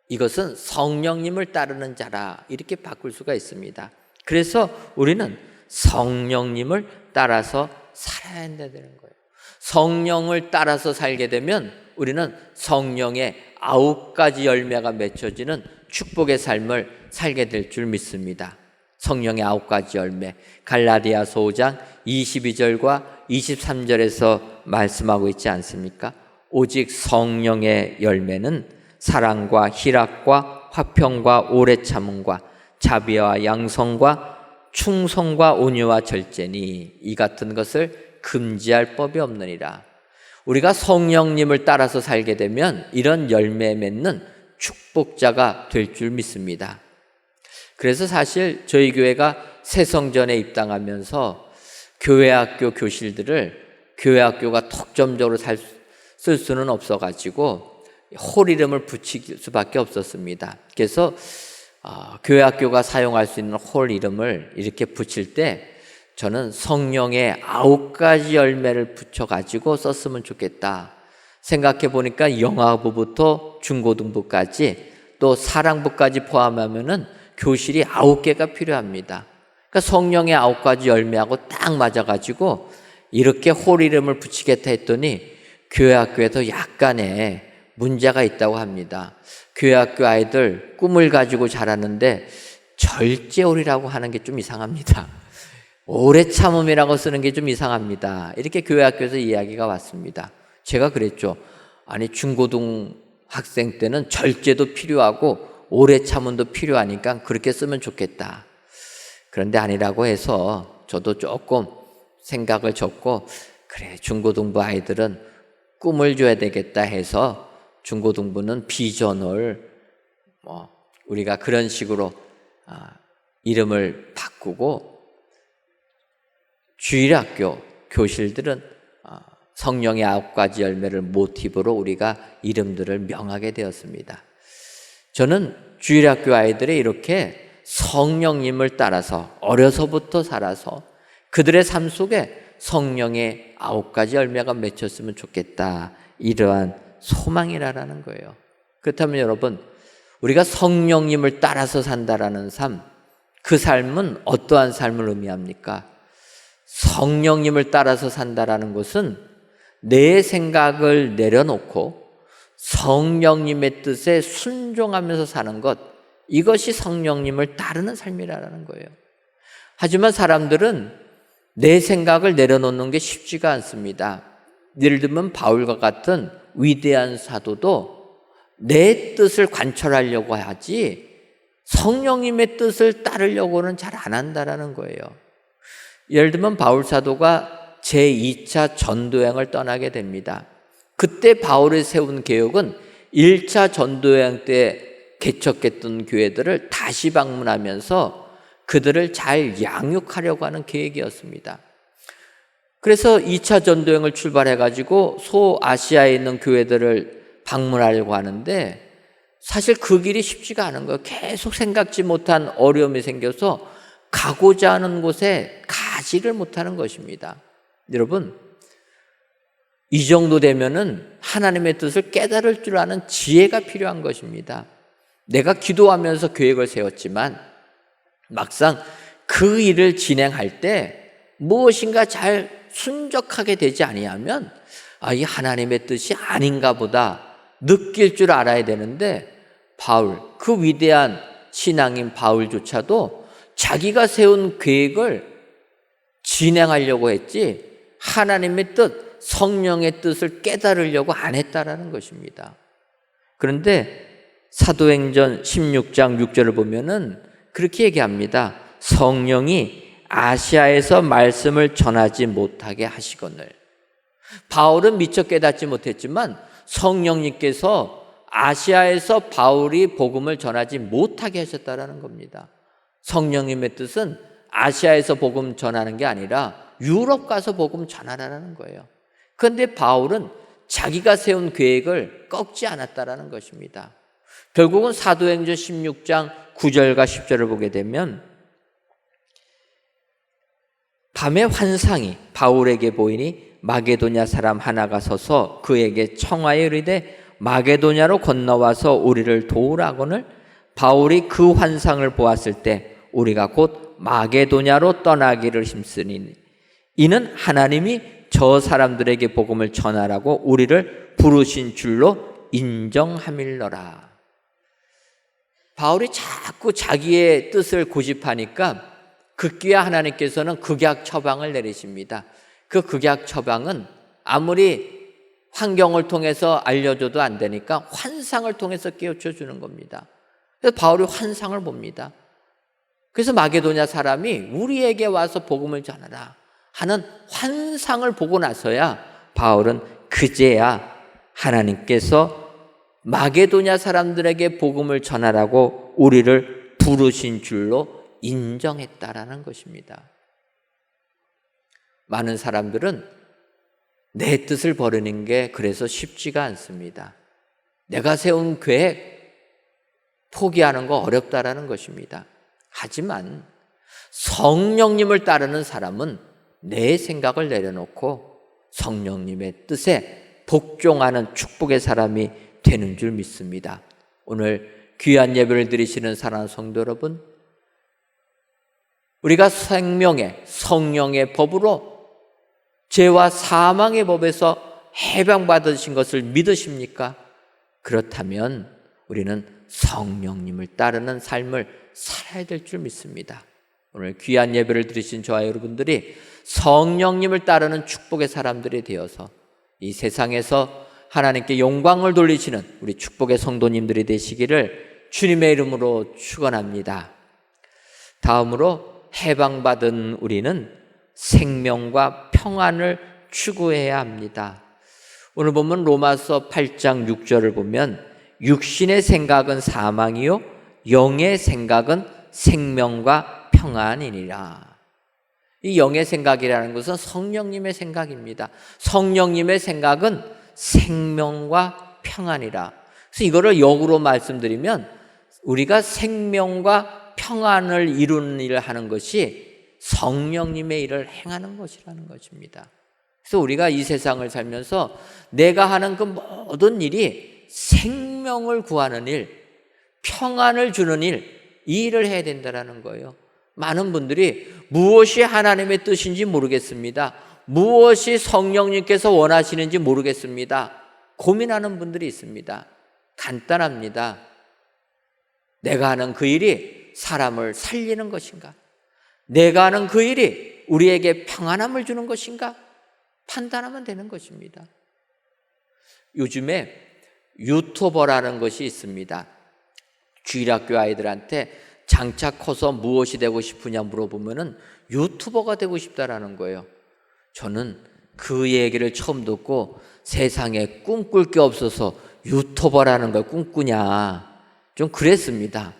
이것은 성령님을 따르는 자라, 이렇게 바꿀 수가 있습니다. 그래서 우리는 성령님을 따라서 살아야 된다는 거예요. 성령을 따라서 살게 되면 우리는 성령의 9가지 열매가 맺혀지는 축복의 삶을 살게 될 줄 믿습니다. 성령의 9가지 열매, 갈라디아서 5장 22절과 23절에서 말씀하고 있지 않습니까? 오직 성령의 열매는 사랑과 희락과 화평과 오래 참음과 자비와 양성과 충성과 온유와 절제니 이 같은 것을 금지할 법이 없느니라. 우리가 성령님을 따라서 살게 되면 이런 열매 맺는 축복자가 될 줄 믿습니다. 그래서 사실 저희 교회가 새성전에 입당하면서 교회학교 교실들을 교회학교가 독점적으로 쓸 수는 없어가지고 홀 이름을 붙일 수밖에 없었습니다. 그래서 교회학교가 사용할 수 있는 홀 이름을 이렇게 붙일 때 저는 성령의 9가지 열매를 붙여가지고 썼으면 좋겠다 생각해 보니까 영아부부터 중고등부까지 또 사랑부까지 포함하면은 교실이 9개가 필요합니다. 그러니까 성령의 9가지 열매하고 딱 맞아가지고 이렇게 홀 이름을 붙이겠다 했더니 교회학교에서 약간의 문제가 있다고 합니다. 교회학교 아이들 꿈을 가지고 자라는데 절제홀이라고 하는 게 좀 이상합니다. 오래 참음이라고 쓰는 게 좀 이상합니다. 이렇게 교회학교에서 이야기가 왔습니다. 제가 그랬죠. 아니 중고등 학생 때는 절제도 필요하고 오래 참음도 필요하니까 그렇게 쓰면 좋겠다. 그런데 아니라고 해서 저도 조금 생각을 줬고 그래 중고등부 아이들은 꿈을 줘야 되겠다 해서 중고등부는 비전을 우리가 그런 식으로 이름을 바꾸고 주일학교 교실들은 성령의 9가지 열매를 모티브로 우리가 이름들을 명하게 되었습니다. 저는 주일학교 아이들이 이렇게 성령님을 따라서 어려서부터 살아서 그들의 삶 속에 성령의 9가지 열매가 맺혔으면 좋겠다. 이러한 소망이라는 거예요. 그렇다면 여러분, 우리가 성령님을 따라서 산다라는 삶, 그 삶은 어떠한 삶을 의미합니까? 성령님을 따라서 산다라는 것은 내 생각을 내려놓고 성령님의 뜻에 순종하면서 사는 것, 이것이 성령님을 따르는 삶이라는 거예요. 하지만 사람들은 내 생각을 내려놓는 게 쉽지가 않습니다. 예를 들면 바울과 같은 위대한 사도도 내 뜻을 관철하려고 하지 성령님의 뜻을 따르려고는 잘 안 한다라는 거예요. 예를 들면 바울 사도가 제2차 전도여행을 떠나게 됩니다. 그때 바울이 세운 계획은 1차 전도여행 때 개척했던 교회들을 다시 방문하면서 그들을 잘 양육하려고 하는 계획이었습니다. 그래서 2차 전도여행을 출발해가지고 소아시아에 있는 교회들을 방문하려고 하는데 사실 그 길이 쉽지가 않은 거예요. 계속 생각지 못한 어려움이 생겨서 가고자 하는 곳에 가지를 못하는 것입니다. 여러분, 이 정도 되면은 하나님의 뜻을 깨달을 줄 아는 지혜가 필요한 것입니다. 내가 기도하면서 계획을 세웠지만 막상 그 일을 진행할 때 무엇인가 잘 순적하게 되지 아니하면 이 하나님의 뜻이 아닌가 보다 느낄 줄 알아야 되는데 바울, 그 위대한 신앙인 바울조차도 자기가 세운 계획을 진행하려고 했지 하나님의 뜻, 성령의 뜻을 깨달으려고 안 했다라는 것입니다. 그런데 사도행전 16장 6절을 보면은 그렇게 얘기합니다. 성령이 아시아에서 말씀을 전하지 못하게 하시거늘. 바울은 미처 깨닫지 못했지만 성령님께서 아시아에서 바울이 복음을 전하지 못하게 하셨다라는 겁니다. 성령님의 뜻은 아시아에서 복음 전하는 게 아니라 유럽 가서 복음 전하라는 거예요. 그런데 바울은 자기가 세운 계획을 꺾지 않았다라는 것입니다. 결국은 사도행전 16장 9절과 10절을 보게 되면 밤에 환상이 바울에게 보이니 마게도냐 사람 하나가 서서 그에게 청하여 이르되 마게도냐로 건너와서 우리를 도우라거늘 바울이 그 환상을 보았을 때 우리가 곧 마게도냐로 떠나기를 힘쓰니 이는 하나님이 저 사람들에게 복음을 전하라고 우리를 부르신 줄로 인정함일러라. 바울이 자꾸 자기의 뜻을 고집하니까 급기야 하나님께서는 극약 처방을 내리십니다. 그 극약 처방은 아무리 환경을 통해서 알려줘도 안 되니까 환상을 통해서 깨우쳐 주는 겁니다. 그래서 바울이 환상을 봅니다. 그래서 마게도냐 사람이 우리에게 와서 복음을 전하라 하는 환상을 보고 나서야 바울은 그제야 하나님께서 마게도냐 사람들에게 복음을 전하라고 우리를 부르신 줄로 인정했다라는 것입니다. 많은 사람들은 내 뜻을 버리는 게 그래서 쉽지가 않습니다. 내가 세운 계획 포기하는 거 어렵다라는 것입니다. 하지만 성령님을 따르는 사람은 내 생각을 내려놓고 성령님의 뜻에 복종하는 축복의 사람이 되는 줄 믿습니다. 오늘 귀한 예배를 드리시는 사랑하는 성도 여러분, 우리가 생명의 성령의 법으로 죄와 사망의 법에서 해방받으신 것을 믿으십니까? 그렇다면 우리는 성령님을 따르는 삶을 살아야 될 줄 믿습니다. 오늘 귀한 예배를 드리신 저와 여러분들이 성령님을 따르는 축복의 사람들이 되어서 이 세상에서 하나님께 영광을 돌리시는 우리 축복의 성도님들이 되시기를 주님의 이름으로 축원합니다. 다음으로 해방받은 우리는 생명과 평안을 추구해야 합니다. 오늘 보면 로마서 8장 6절을 보면 육신의 생각은 사망이요 영의 생각은 생명과 평안이니라. 이 영의 생각이라는 것은 성령님의 생각입니다. 성령님의 생각은 생명과 평안이라. 그래서 이거를 역으로 말씀드리면 우리가 생명과 평안을 이루는 일을 하는 것이 성령님의 일을 행하는 것이라는 것입니다. 그래서 우리가 이 세상을 살면서 내가 하는 그 모든 일이 생명을 구하는 일, 평안을 주는 일, 이 일을 해야 된다는 거예요. 많은 분들이 무엇이 하나님의 뜻인지 모르겠습니다. 무엇이 성령님께서 원하시는지 모르겠습니다. 고민하는 분들이 있습니다. 간단합니다. 내가 하는 그 일이 사람을 살리는 것인가? 내가 하는 그 일이 우리에게 평안함을 주는 것인가? 판단하면 되는 것입니다. 요즘에 유튜버라는 것이 있습니다. 주일학교 아이들한테 장차 커서 무엇이 되고 싶으냐 물어보면은 유튜버가 되고 싶다라는 거예요. 저는 그 얘기를 처음 듣고 세상에 꿈꿀 게 없어서 유튜버라는 걸 꿈꾸냐 좀 그랬습니다.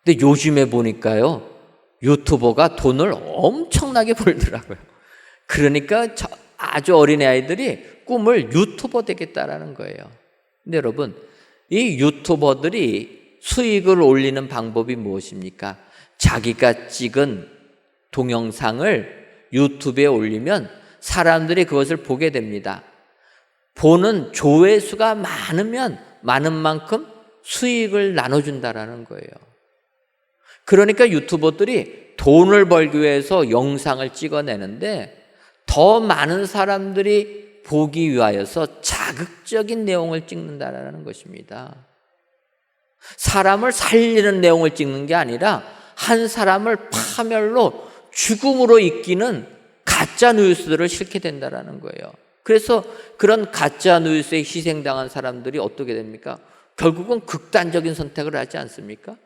근데 요즘에 보니까요, 유튜버가 돈을 엄청나게 벌더라고요. 그러니까 아주 어린 아이들이 꿈을 유튜버 되겠다라는 거예요. 근데 여러분, 이 유튜버들이 수익을 올리는 방법이 무엇입니까? 자기가 찍은 동영상을 유튜브에 올리면 사람들이 그것을 보게 됩니다. 보는 조회수가 많으면 많은 만큼 수익을 나눠준다라는 거예요. 그러니까 유튜버들이 돈을 벌기 위해서 영상을 찍어내는데 더 많은 사람들이 보기 위하여서 자극적인 내용을 찍는다라는 것입니다. 사람을 살리는 내용을 찍는 게 아니라 한 사람을 파멸로 죽음으로 이끄는 가짜 뉴스들을 실게 된다라는 거예요. 그래서 그런 가짜 뉴스에 희생당한 사람들이 어떻게 됩니까? 결국은 극단적인 선택을 하지 않습니까?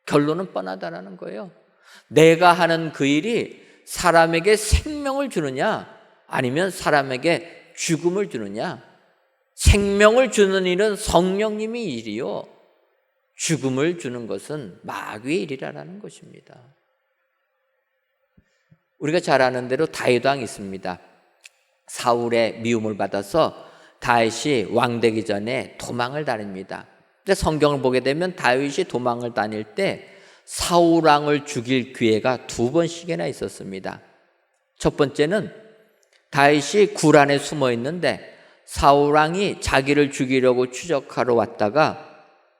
결론은 뻔하다라는 거예요. 내가 하는 그 일이 사람에게 생명을 주느냐 아니면 사람에게 죽음을 주느냐. 생명을 주는 일은 성령님의 일이요, 죽음을 주는 것은 마귀의 일이라는 것입니다. 우리가 잘 아는 대로 다윗 왕이 있습니다. 사울의 미움을 받아서 다윗이 왕 되기 전에 도망을 다닙니다. 근데 성경을 보게 되면 다윗이 도망을 다닐 때 사울 왕을 죽일 기회가 2번씩이나 있었습니다. 첫 번째는 다윗이 굴 안에 숨어 있는데 사울 왕이 자기를 죽이려고 추적하러 왔다가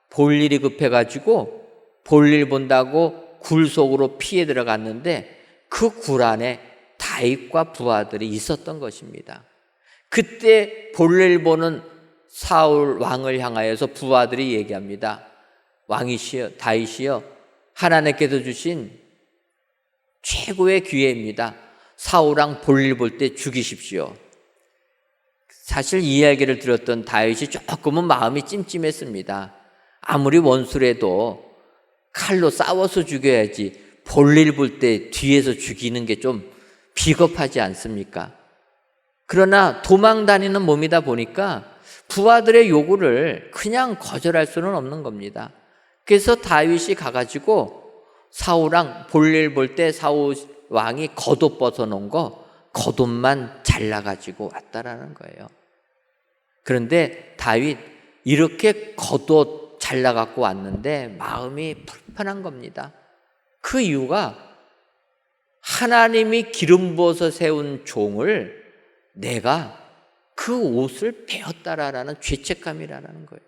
볼 일이 급해가지고 볼일 본다고 굴 속으로 피해 들어갔는데 그 굴 안에 다윗과 부하들이 있었던 것입니다. 그때 볼일 보는 사울 왕을 향하여서 부하들이 얘기합니다. 왕이시여, 다윗이여, 하나님께서 주신 최고의 기회입니다. 사울 왕 볼일 볼 때 죽이십시오. 사실 이 이야기를 들었던 다윗이 조금은 마음이 찜찜했습니다. 아무리 원수라도 칼로 싸워서 죽여야지 볼일 볼 때 뒤에서 죽이는 게 좀 비겁하지 않습니까? 그러나 도망 다니는 몸이다 보니까 부하들의 요구를 그냥 거절할 수는 없는 겁니다. 그래서 다윗이 가가지고 사울왕 볼일 볼 때 사울 왕이 겉옷 벗어놓은 거 겉옷만 잘라가지고 왔다라는 거예요. 그런데 다윗 이렇게 겉옷 잘라갖고 왔는데 마음이 불편한 겁니다. 그 이유가 하나님이 기름 부어서 세운 종을 내가 그 옷을 베었다라는 죄책감이라는 거예요.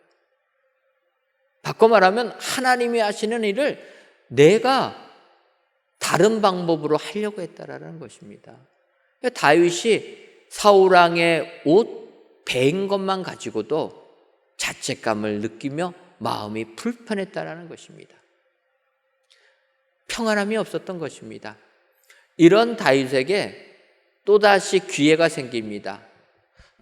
바꿔 말하면 하나님이 하시는 일을 내가 다른 방법으로 하려고 했다라는 것입니다. 다윗이 사울왕의 옷 베인 것만 가지고도 자책감을 느끼며 마음이 불편했다라는 것입니다. 평안함이 없었던 것입니다. 이런 다윗에게 또다시 기회가 생깁니다.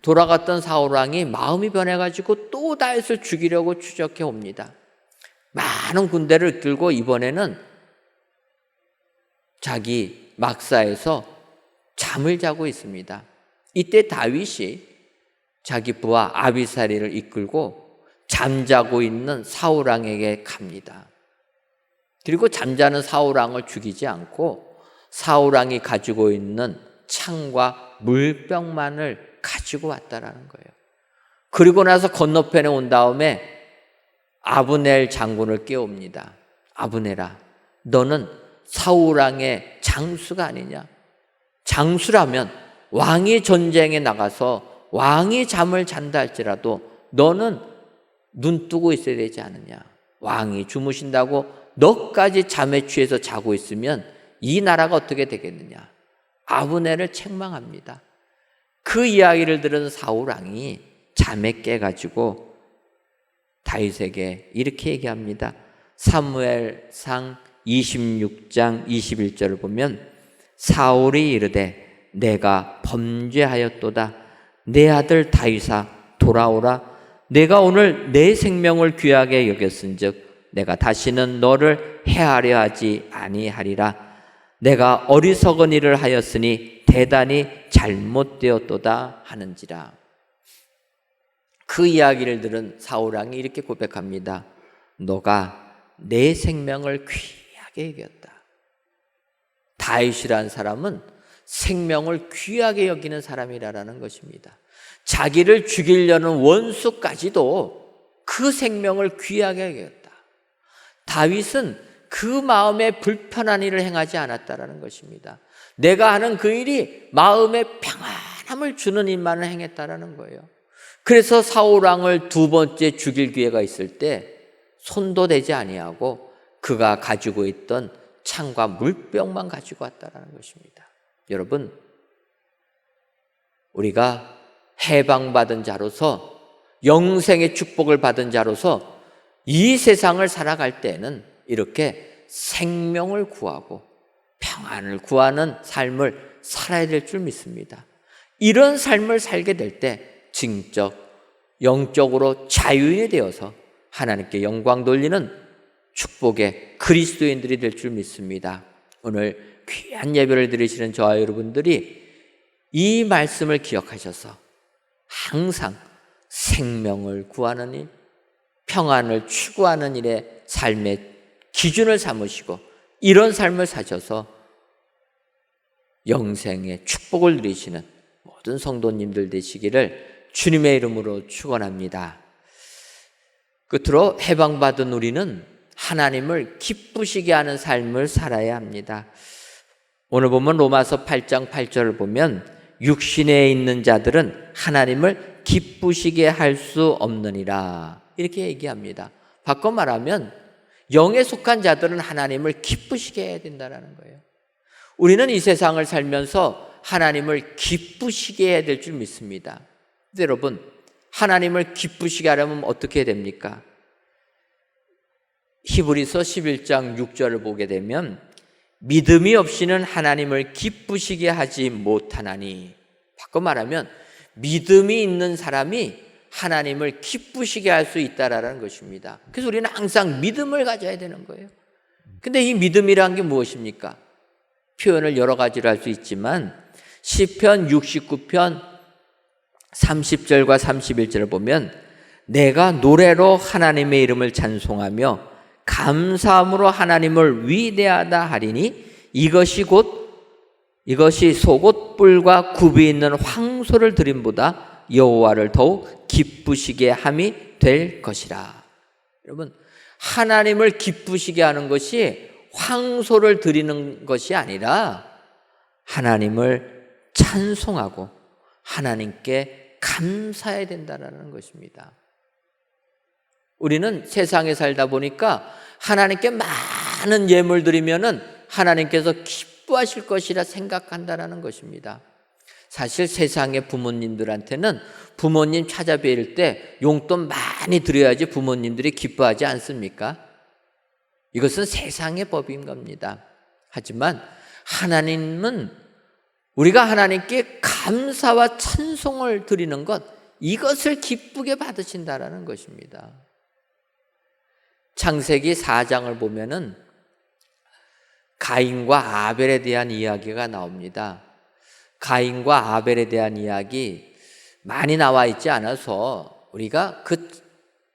돌아갔던 사울왕이 마음이 변해가지고 또 다윗을 죽이려고 추적해 옵니다. 많은 군대를 이끌고 이번에는 자기 막사에서 잠을 자고 있습니다. 이때 다윗이 자기 부하 아비살이를 이끌고 잠자고 있는 사울왕에게 갑니다. 그리고 잠자는 사울왕을 죽이지 않고 사울왕이 가지고 있는 창과 물병만을 가지고 왔다라는 거예요. 그리고 나서 건너편에 온 다음에 아브넬 장군을 깨웁니다. 아브넬아, 너는 사울왕의 장수가 아니냐? 장수라면 왕이 전쟁에 나가서 왕이 잠을 잔다 할지라도 너는 눈 뜨고 있어야 되지 않느냐? 왕이 주무신다고 너까지 잠에 취해서 자고 있으면 이 나라가 어떻게 되겠느냐? 아브넬을 책망합니다. 그 이야기를 들은 사울왕이 잠에 깨가지고 다윗에게 이렇게 얘기합니다. 사무엘상 26장 21절을 보면 사울이 이르되 내가 범죄하였도다. 내 아들 다윗아 돌아오라. 내가 오늘 내 생명을 귀하게 여겼은즉 내가 다시는 너를 해하려 하지 아니하리라. 내가 어리석은 일을 하였으니 대단히 잘못되었도다 하는지라. 그 이야기를 들은 사울왕이 이렇게 고백합니다. 너가 내 생명을 귀하게 여겼다. 다윗이라는 사람은 생명을 귀하게 여기는 사람이라는 것입니다. 자기를 죽이려는 원수까지도 그 생명을 귀하게 여겼다. 다윗은 그 마음에 불편한 일을 행하지 않았다라는 것입니다. 내가 하는 그 일이 마음에 평안함을 주는 일만을 행했다라는 거예요. 그래서 사울왕을 두 번째 죽일 기회가 있을 때 손도 대지 아니하고 그가 가지고 있던 창과 물병만 가지고 왔다라는 것입니다. 여러분, 우리가 해방받은 자로서 영생의 축복을 받은 자로서 이 세상을 살아갈 때는 이렇게 생명을 구하고 평안을 구하는 삶을 살아야 될 줄 믿습니다. 이런 삶을 살게 될 때 징적, 영적으로 자유인이 되어서 하나님께 영광 돌리는 축복의 그리스도인들이 될 줄 믿습니다. 오늘 귀한 예배를 드리시는 저와 여러분들이 이 말씀을 기억하셔서 항상 생명을 구하는 일, 평안을 추구하는 일에 삶의 기준을 삼으시고 이런 삶을 사셔서 영생의 축복을 누리시는 모든 성도님들 되시기를 주님의 이름으로 축원합니다. 끝으로 해방받은 우리는 하나님을 기쁘시게 하는 삶을 살아야 합니다. 오늘 보면 로마서 8장 8절을 보면 육신에 있는 자들은 하나님을 기쁘시게 할 수 없느니라 이렇게 얘기합니다. 바꿔 말하면 영에 속한 자들은 하나님을 기쁘시게 해야 된다는 거예요. 우리는 이 세상을 살면서 하나님을 기쁘시게 해야 될 줄 믿습니다. 근데 여러분, 하나님을 기쁘시게 하려면 어떻게 해야 됩니까? 히브리서 11장 6절을 보게 되면 믿음이 없이는 하나님을 기쁘시게 하지 못하나니, 바꿔 말하면 믿음이 있는 사람이 하나님을 기쁘시게 할 수 있다라는 것입니다. 그래서 우리는 항상 믿음을 가져야 되는 거예요. 근데 이 믿음이란 게 무엇입니까? 표현을 여러 가지로 할 수 있지만 시편 69편 30절과 31절을 보면 내가 노래로 하나님의 이름을 찬송하며 감사함으로 하나님을 위대하다 하리니 이것이 속옷 뿔과 굽이 있는 황소를 드림보다 여호와를 더욱 기쁘시게 함이 될 것이라. 여러분, 하나님을 기쁘시게 하는 것이 황소를 드리는 것이 아니라 하나님을 찬송하고 하나님께 감사해야 된다는 것입니다. 우리는 세상에 살다 보니까 하나님께 많은 예물 드리면은 하나님께서 기뻐하실 것이라 생각한다는 것입니다. 사실 세상의 부모님들한테는 부모님 찾아뵐 때 용돈 많이 드려야지 부모님들이 기뻐하지 않습니까? 이것은 세상의 법인 겁니다. 하지만 하나님은 우리가 하나님께 감사와 찬송을 드리는 것, 이것을 기쁘게 받으신다라는 것입니다. 창세기 4장을 보면은 가인과 아벨에 대한 이야기가 나옵니다. 가인과 아벨에 대한 이야기 많이 나와 있지 않아서 우리가 그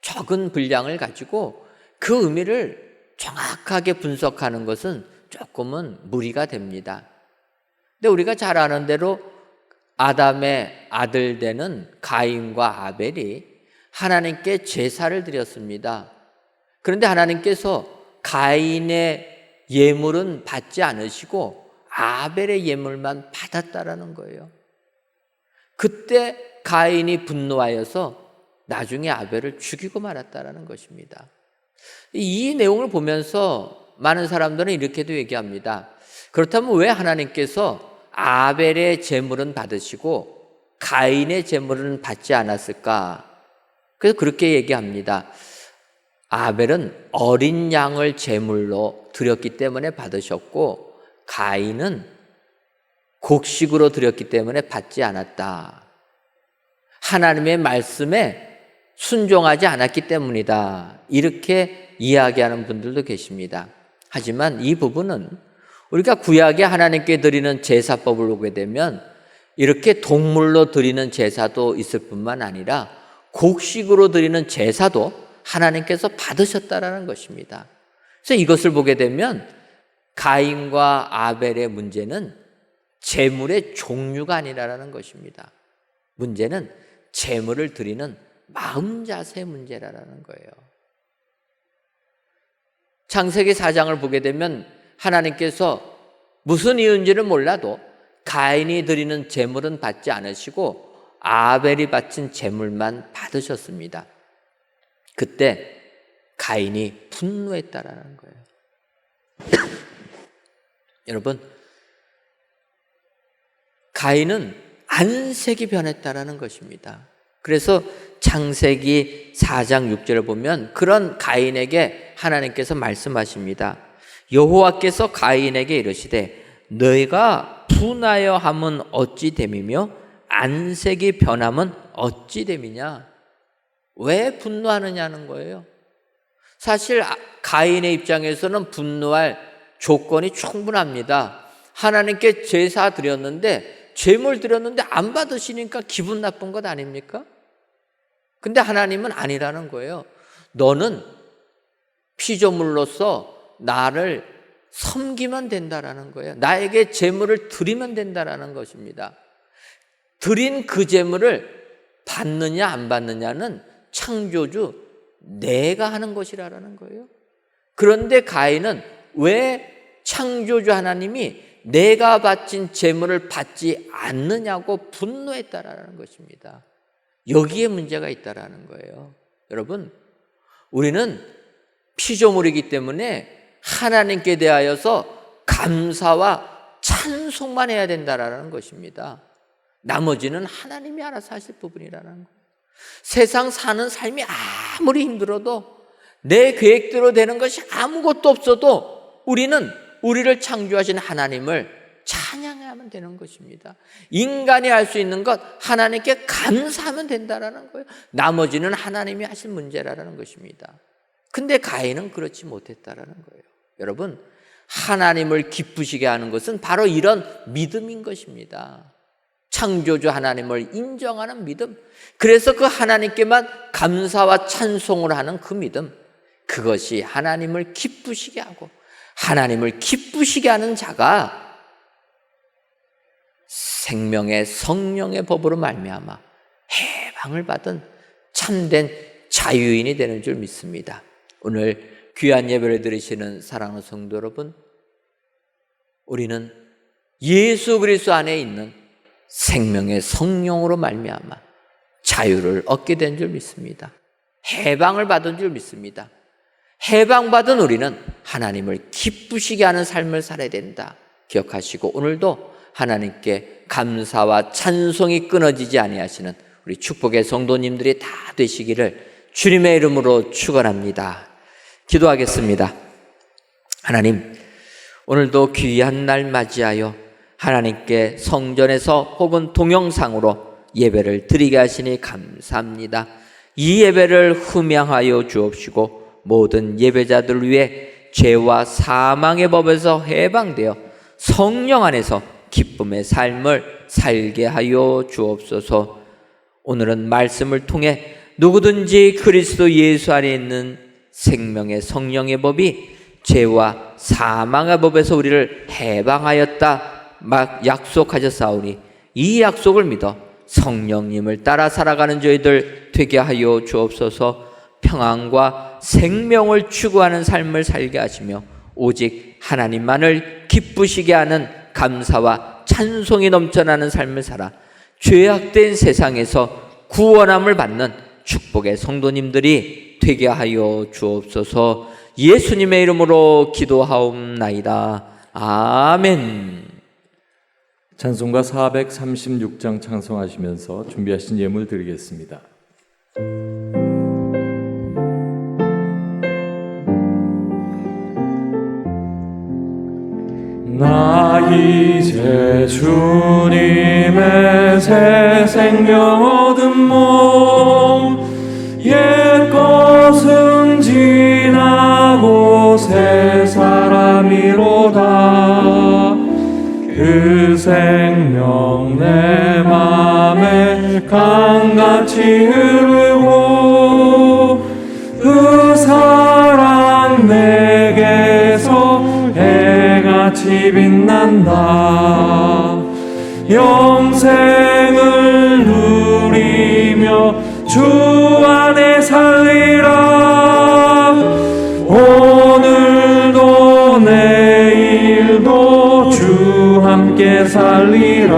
적은 분량을 가지고 그 의미를 정확하게 분석하는 것은 조금은 무리가 됩니다. 근데 우리가 잘 아는 대로 아담의 아들 되는 가인과 아벨이 하나님께 제사를 드렸습니다. 그런데 하나님께서 가인의 예물은 받지 않으시고 아벨의 예물만 받았다라는 거예요. 그때 가인이 분노하여서 나중에 아벨을 죽이고 말았다라는 것입니다. 이 내용을 보면서 많은 사람들은 이렇게도 얘기합니다. 그렇다면 왜 하나님께서 아벨의 제물은 받으시고 가인의 제물은 받지 않았을까? 그래서 그렇게 얘기합니다. 아벨은 어린 양을 제물로 드렸기 때문에 받으셨고 가인은 곡식으로 드렸기 때문에 받지 않았다. 하나님의 말씀에 순종하지 않았기 때문이다. 이렇게 이야기하는 분들도 계십니다. 하지만 이 부분은 우리가 구약에 하나님께 드리는 제사법을 보게 되면 이렇게 동물로 드리는 제사도 있을 뿐만 아니라 곡식으로 드리는 제사도 하나님께서 받으셨다라는 것입니다. 그래서 이것을 보게 되면 가인과 아벨의 문제는 제물의 종류가 아니라는 것입니다. 문제는 제물을 드리는 마음 자세의 문제라는 거예요. 창세기 4장을 보게 되면 하나님께서 무슨 이유인지를 몰라도 가인이 드리는 제물은 받지 않으시고 아벨이 바친 제물만 받으셨습니다. 그때 가인이 분노했다라는 거예요. 여러분, 가인은 안색이 변했다라는 것입니다. 그래서 창세기 4장 6절을 보면 그런 가인에게 하나님께서 말씀하십니다. 여호와께서 가인에게 이르시되 너희가 분하여 함은 어찌 됨이며 안색이 변함은 어찌 됨이냐? 왜 분노하느냐는 거예요. 사실 가인의 입장에서는 분노할 조건이 충분합니다. 하나님께 제사 드렸는데 제물 드렸는데 안 받으시니까 기분 나쁜 것 아닙니까? 근데 하나님은 아니라는 거예요. 너는 피조물로서 나를 섬기면 된다라는 거예요. 나에게 제물을 드리면 된다라는 것입니다. 드린 그 제물을 받느냐 안 받느냐는 창조주 내가 하는 것이라는 거예요. 그런데 가인은 왜 창조주 하나님이 내가 바친 제물을 받지 않느냐고 분노했다라는 것입니다. 여기에 문제가 있다라는 거예요. 여러분, 우리는 피조물이기 때문에 하나님께 대하여서 감사와 찬송만 해야 된다라는 것입니다. 나머지는 하나님이 알아서 하실 부분이라는 거예요. 세상 사는 삶이 아무리 힘들어도 내 계획대로 되는 것이 아무것도 없어도 우리는 우리를 창조하신 하나님을 찬양하면 되는 것입니다. 인간이 할 수 있는 것 하나님께 감사하면 된다라는 거예요. 나머지는 하나님이 하실 문제라는 것입니다. 근데 가인은 그렇지 못했다라는 거예요. 여러분, 하나님을 기쁘시게 하는 것은 바로 이런 믿음인 것입니다. 창조주 하나님을 인정하는 믿음, 그래서 그 하나님께만 감사와 찬송을 하는 그 믿음, 그것이 하나님을 기쁘시게 하고 하나님을 기쁘시게 하는 자가 생명의 성령의 법으로 말미암아 해방을 받은 참된 자유인이 되는 줄 믿습니다. 오늘 귀한 예배를 드리시는 사랑하는 성도 여러분, 우리는 예수 그리스도 안에 있는 생명의 성령으로 말미암아 자유를 얻게 된 줄 믿습니다. 해방을 받은 줄 믿습니다. 해방받은 우리는 하나님을 기쁘시게 하는 삶을 살아야 된다 기억하시고, 오늘도 하나님께 감사와 찬송이 끊어지지 아니하시는 우리 축복의 성도님들이 다 되시기를 주님의 이름으로 축원합니다. 기도하겠습니다. 하나님, 오늘도 귀한 날 맞이하여 하나님께 성전에서 혹은 동영상으로 예배를 드리게 하시니 감사합니다. 이 예배를 흠양하여 주옵시고 모든 예배자들 위해 죄와 사망의 법에서 해방되어 성령 안에서 기쁨의 삶을 살게 하여 주옵소서. 오늘은 말씀을 통해 누구든지 그리스도 예수 안에 있는 생명의 성령의 법이 죄와 사망의 법에서 우리를 해방하였다 막 약속하셨사오니 이 약속을 믿어 성령님을 따라 살아가는 저희들 되게 하여 주옵소서. 평안과 생명을 추구하는 삶을 살게 하시며 오직 하나님만을 기쁘시게 하는 감사와 찬송이 넘쳐나는 삶을 살아 죄악된 세상에서 구원함을 받는 축복의 성도님들이 되게 하여 주옵소서. 예수님의 이름으로 기도하옵나이다. 아멘. 찬송가 436장 찬송하시면서 준비하신 예물 드리겠습니다. 나 이제 주님의 새 생명 얻은 몸, 옛 것은 지나고 새 사람이로다. 그 생명 내 맘에 강같이 흐르고 그 사랑 내게서 해같이 빛난다. 영생을 누리며 주 안에 살리라. 오늘도 내일도 주 함께 살리라.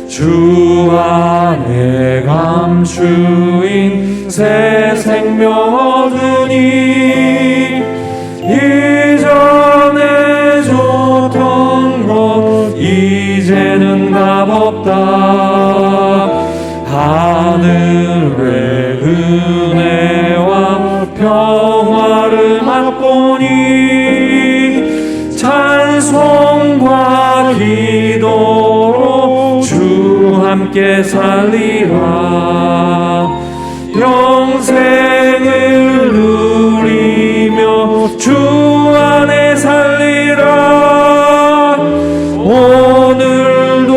주 안에 감추인 새 생명 얻으니 이전에 줬던 것 이제는 값없다. 하늘의 은혜와 평화를 맛보니 찬송과 기도로 주 함께 살리라. 영생을 누리며 주 안에 살리라. 오늘도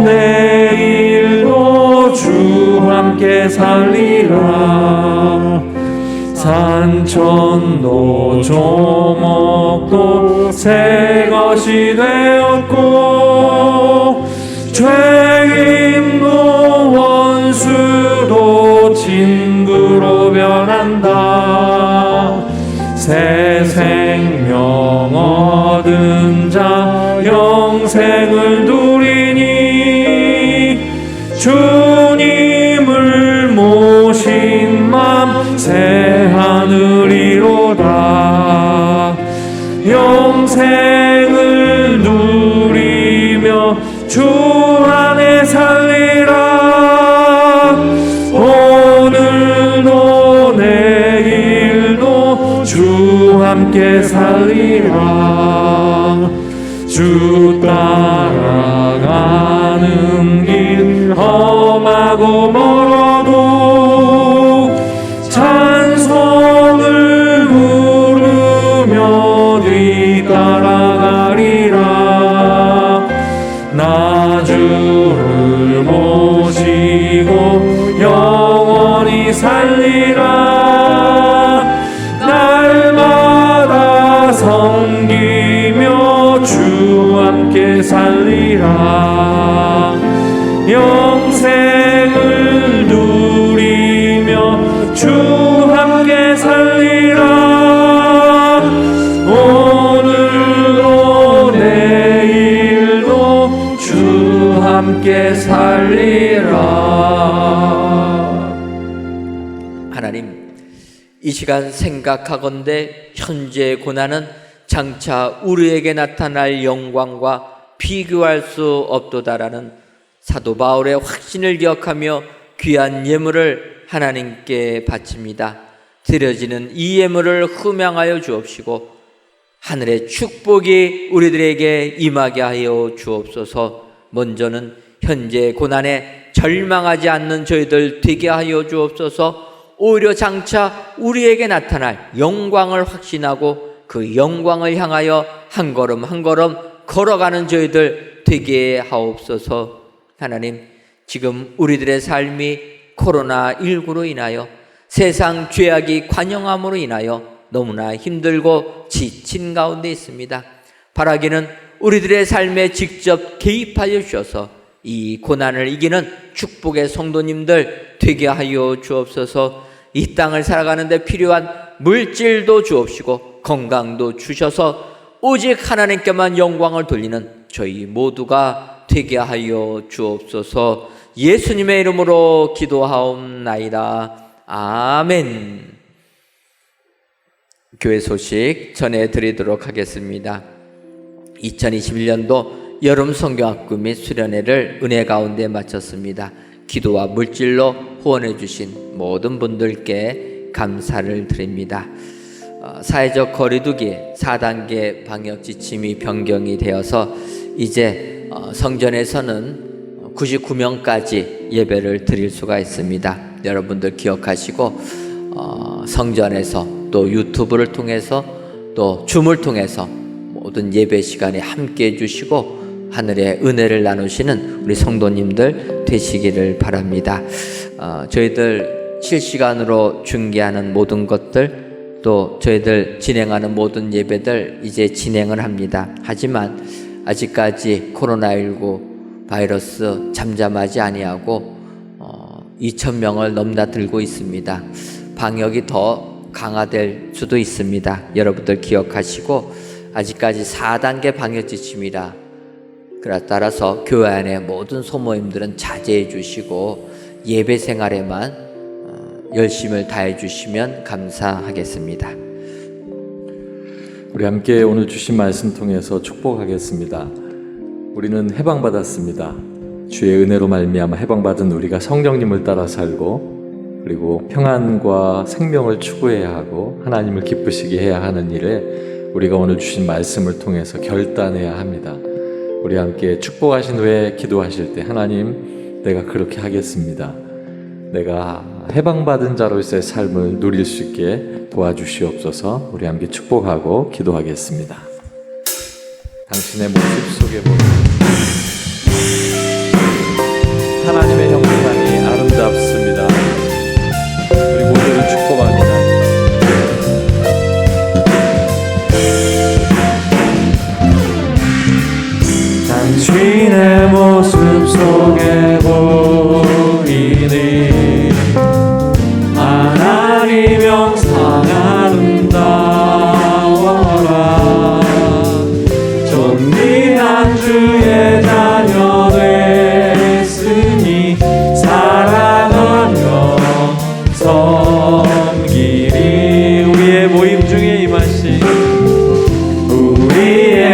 내일도 주 함께 살리라. 산천도 조목도 새 것이 되었고 죄인도 원수도 친구로 변한다. 새 생명 얻은 자 영생을 누리니 주님을 모신 맘 새 하늘이 영생을 누리며 주 안에 살리라. 오늘도 내일도 주 함께 살리라. 주 따라가는 길 험하고 멀어도 찬송을 부르며 뒤따라가리라. 나 주를 모시고 영원히 살리라. 날마다 섬기며 주 함께 살리라. 영생을 누리며 주 함께 살리라. 오늘도 내일도 주 함께 살리라. 하나님, 이 시간 생각하건대 현재의 고난은 장차 우리에게 나타날 영광과 비교할 수 없도다라는 사도 바울의 확신을 기억하며 귀한 예물을 하나님께 바칩니다. 드려지는 이 예물을 흠양하여 주옵시고 하늘의 축복이 우리들에게 임하게 하여 주옵소서. 먼저는 현재 고난에 절망하지 않는 저희들 되게 하여 주옵소서. 오히려 장차 우리에게 나타날 영광을 확신하고 그 영광을 향하여 한 걸음 한 걸음 걸어가는 저희들 되게 하옵소서. 하나님, 지금 우리들의 삶이 코로나19로 인하여 세상 죄악이 관영함으로 인하여 너무나 힘들고 지친 가운데 있습니다. 바라기는 우리들의 삶에 직접 개입하여 주셔서 이 고난을 이기는 축복의 성도님들 되게 하여 주옵소서. 이 땅을 살아가는 데 필요한 물질도 주옵시고 건강도 주셔서 오직 하나님께만 영광을 돌리는 저희 모두가 되게 하여 주옵소서. 예수님의 이름으로 기도하옵나이다. 아멘. 교회 소식 전해드리도록 하겠습니다. 2021년도 여름 성경학교 및 수련회를 은혜 가운데 마쳤습니다. 기도와 물질로 후원해 주신 모든 분들께 감사를 드립니다. 사회적 거리두기 4단계 방역 지침이 변경이 되어서 이제 성전에서는 99명까지 예배를 드릴 수가 있습니다. 여러분들 기억하시고 성전에서 또 유튜브를 통해서 또 줌을 통해서 모든 예배 시간에 함께 해주시고 하늘의 은혜를 나누시는 우리 성도님들 되시기를 바랍니다. 저희들 실시간으로 중계하는 모든 것들 또 저희들 진행하는 모든 예배들 이제 진행을 합니다. 하지만 아직까지 코로나19 바이러스 잠잠하지 아니하고 2,000명을 넘나들고 있습니다. 방역이 더 강화될 수도 있습니다. 여러분들 기억하시고 아직까지 4단계 방역 지침이라 따라서 교회 안에 모든 소모임들은 자제해 주시고 예배 생활에만 열심을 다해 주시면 감사하겠습니다. 우리 함께 오늘 주신 말씀 통해서 축복하겠습니다. 우리는 해방받았습니다. 주의 은혜로 말미암아 해방받은 우리가 성령님을 따라 살고 그리고 평안과 생명을 추구해야 하고 하나님을 기쁘시게 해야 하는 일에 우리가 오늘 주신 말씀을 통해서 결단해야 합니다. 우리 함께 축복하신 후에 기도하실 때 하나님, 내가 그렇게 하겠습니다. 내가 해방받은 자로서의 삶을 누릴 수 있게 도와주시옵소서. 우리 함께 축복하고 기도하겠습니다. 당신의 모습 속에 보는 하나님의 형상이 아름답습니다. 우리 모두를 축복합니다. 당신의 모습 속에 보이니 하나님 형상 아름다워라. 존귀한 주의 자녀 됐으니 사랑하며 섬기리. 우리의 모임 중에 임하신 우리의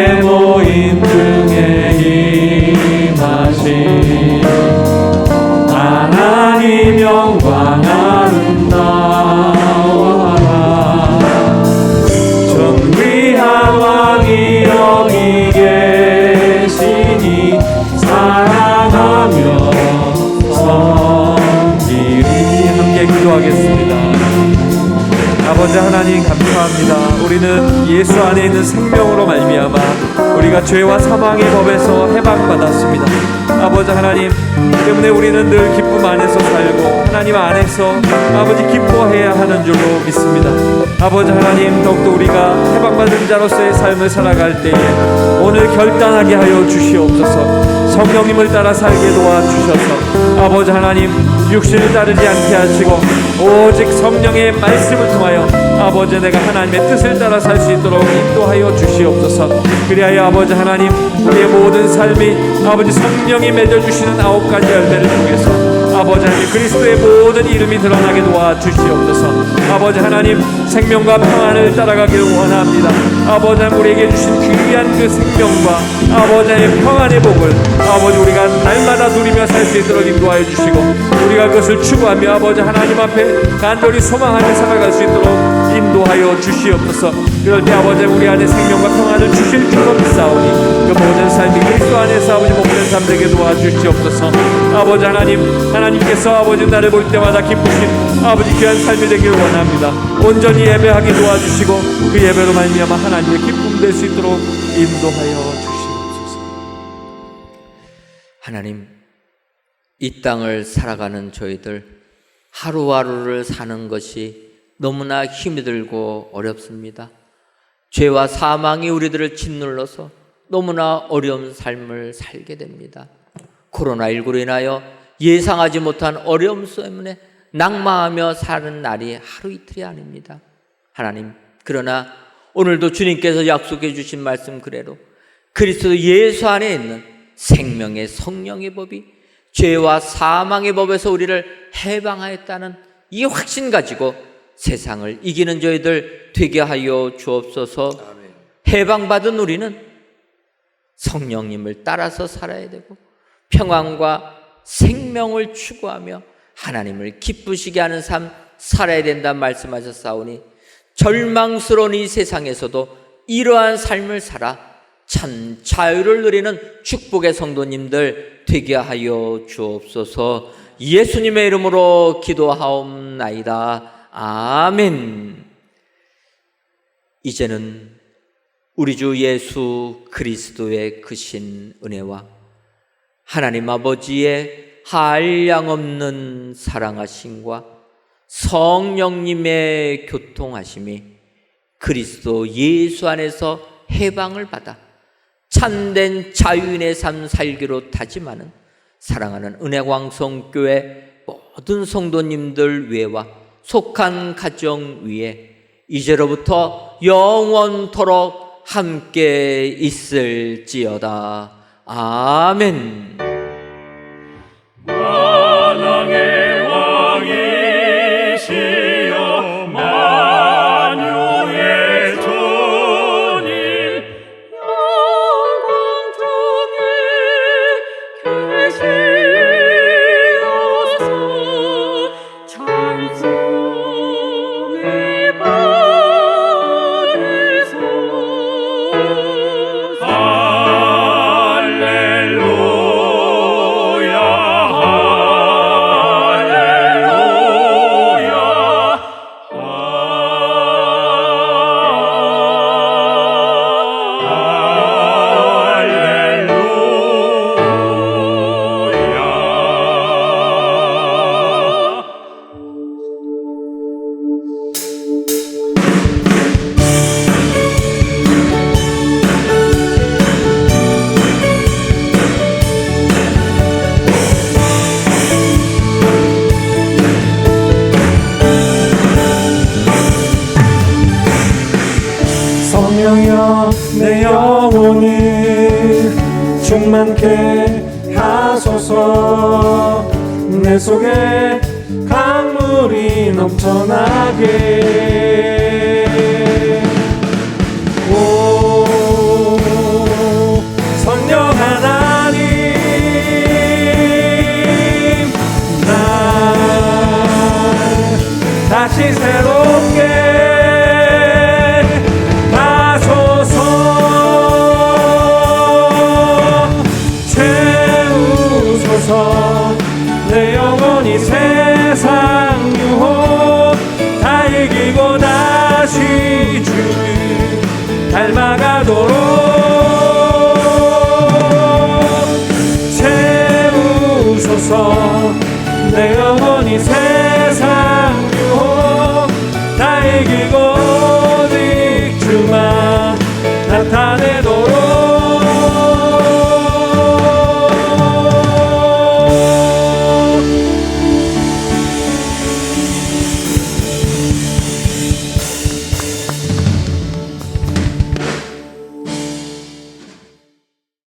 기도하겠습니다. 아버지 하나님 감사합니다. 우리는 예수 안에 있는 생명으로 말미암아 우리가 죄와 사망의 법에서 해방받았습니다. 아버지 하나님 때문에 우리는 늘 기쁨 안에서 살고 하나님 안에서 아버지 기뻐해야 하는 줄로 믿습니다. 아버지 하나님 더욱더 우리가 해방받은 자로서의 삶을 살아갈 때에 오늘 결단하게 하여 주시옵소서. 성령님을 따라 살게 도와주셔서 아버지 하나님 육신을 따르지 않게 하시고 오직 성령의 말씀을 통하여 아버지 내가 하나님의 뜻을 따라 살 수 있도록 인도하여 주시옵소서. 그리하여 아버지 하나님 우리의 모든 삶이 아버지 성령이 맺어주시는 9가지 열매를 통해서 아버지 하나님 그리스도의 모든 이름이 드러나게 도와주시옵소서. 아버지 하나님 생명과 평안을 따라가길 원합니다. 아버지 하나님 우리에게 주신 귀한 그 생명과 아버지 하나님 평안의 복을 아버지 우리가 날마다 누리며 살 수 있도록 인도하여 주시고 우리가 그것을 추구하며 아버지 하나님 앞에 간절히 소망하며 살아갈 수 있도록 인도하여 주시옵소서. 그럴 때 아버지 우리 안에 생명과 평안을 주실 줄로 믿사오니 그 모든 삶이 그리스도 안에서 아버지 복된 삶 되게 도와주시옵소서. 아버지 하나님께서 아버지 나를 볼 때마다 기쁘신 아버지 귀한 삶이 되길 원합니다. 온전히 예배하게 도와주시고 그 예배로 말미암아 하나님의 기쁨 될 수 있도록 인도하여 주시옵소서. 하나님, 이 땅을 살아가는 저희들 하루하루를 사는 것이 너무나 힘이 들고 어렵습니다. 죄와 사망이 우리들을 짓눌러서 너무나 어려운 삶을 살게 됩니다. 코로나19로 인하여 예상하지 못한 어려움 때문에 낙망하며 사는 날이 하루 이틀이 아닙니다. 하나님, 그러나 오늘도 주님께서 약속해 주신 말씀 그대로 그리스도 예수 안에 있는 생명의 성령의 법이 죄와 사망의 법에서 우리를 해방하였다는 이 확신 가지고 세상을 이기는 저희들 되게 하여 주옵소서. 해방받은 우리는 성령님을 따라서 살아야 되고 평안과 생명을 추구하며 하나님을 기쁘시게 하는 삶 살아야 된다 말씀하셨사오니 절망스러운 이 세상에서도 이러한 삶을 살아 참 자유를 누리는 축복의 성도님들 되게 하여 주옵소서. 예수님의 이름으로 기도하옵나이다. 아멘. 이제는 우리 주 예수 그리스도의 크신 은혜와 하나님 아버지의 한량없는 사랑하심과 성령님의 교통하심이 그리스도 예수 안에서 해방을 받아 참된 자유인의 삶 살기로 다짐하는 사랑하는 은혜광성교회 모든 성도님들 위에와 속한 가정 위에 이제로부터 영원토록 함께 있을지어다. 아멘. 만왕의 왕이시여 만유의 주님 영광 중에 계시옵소서. 찬송의 받으소서. 할렐루야 성령이여 내 영혼을 충만케 하소서. 내 속에 강물이 넘쳐나게. 오 성령 하나님 날 다시 새로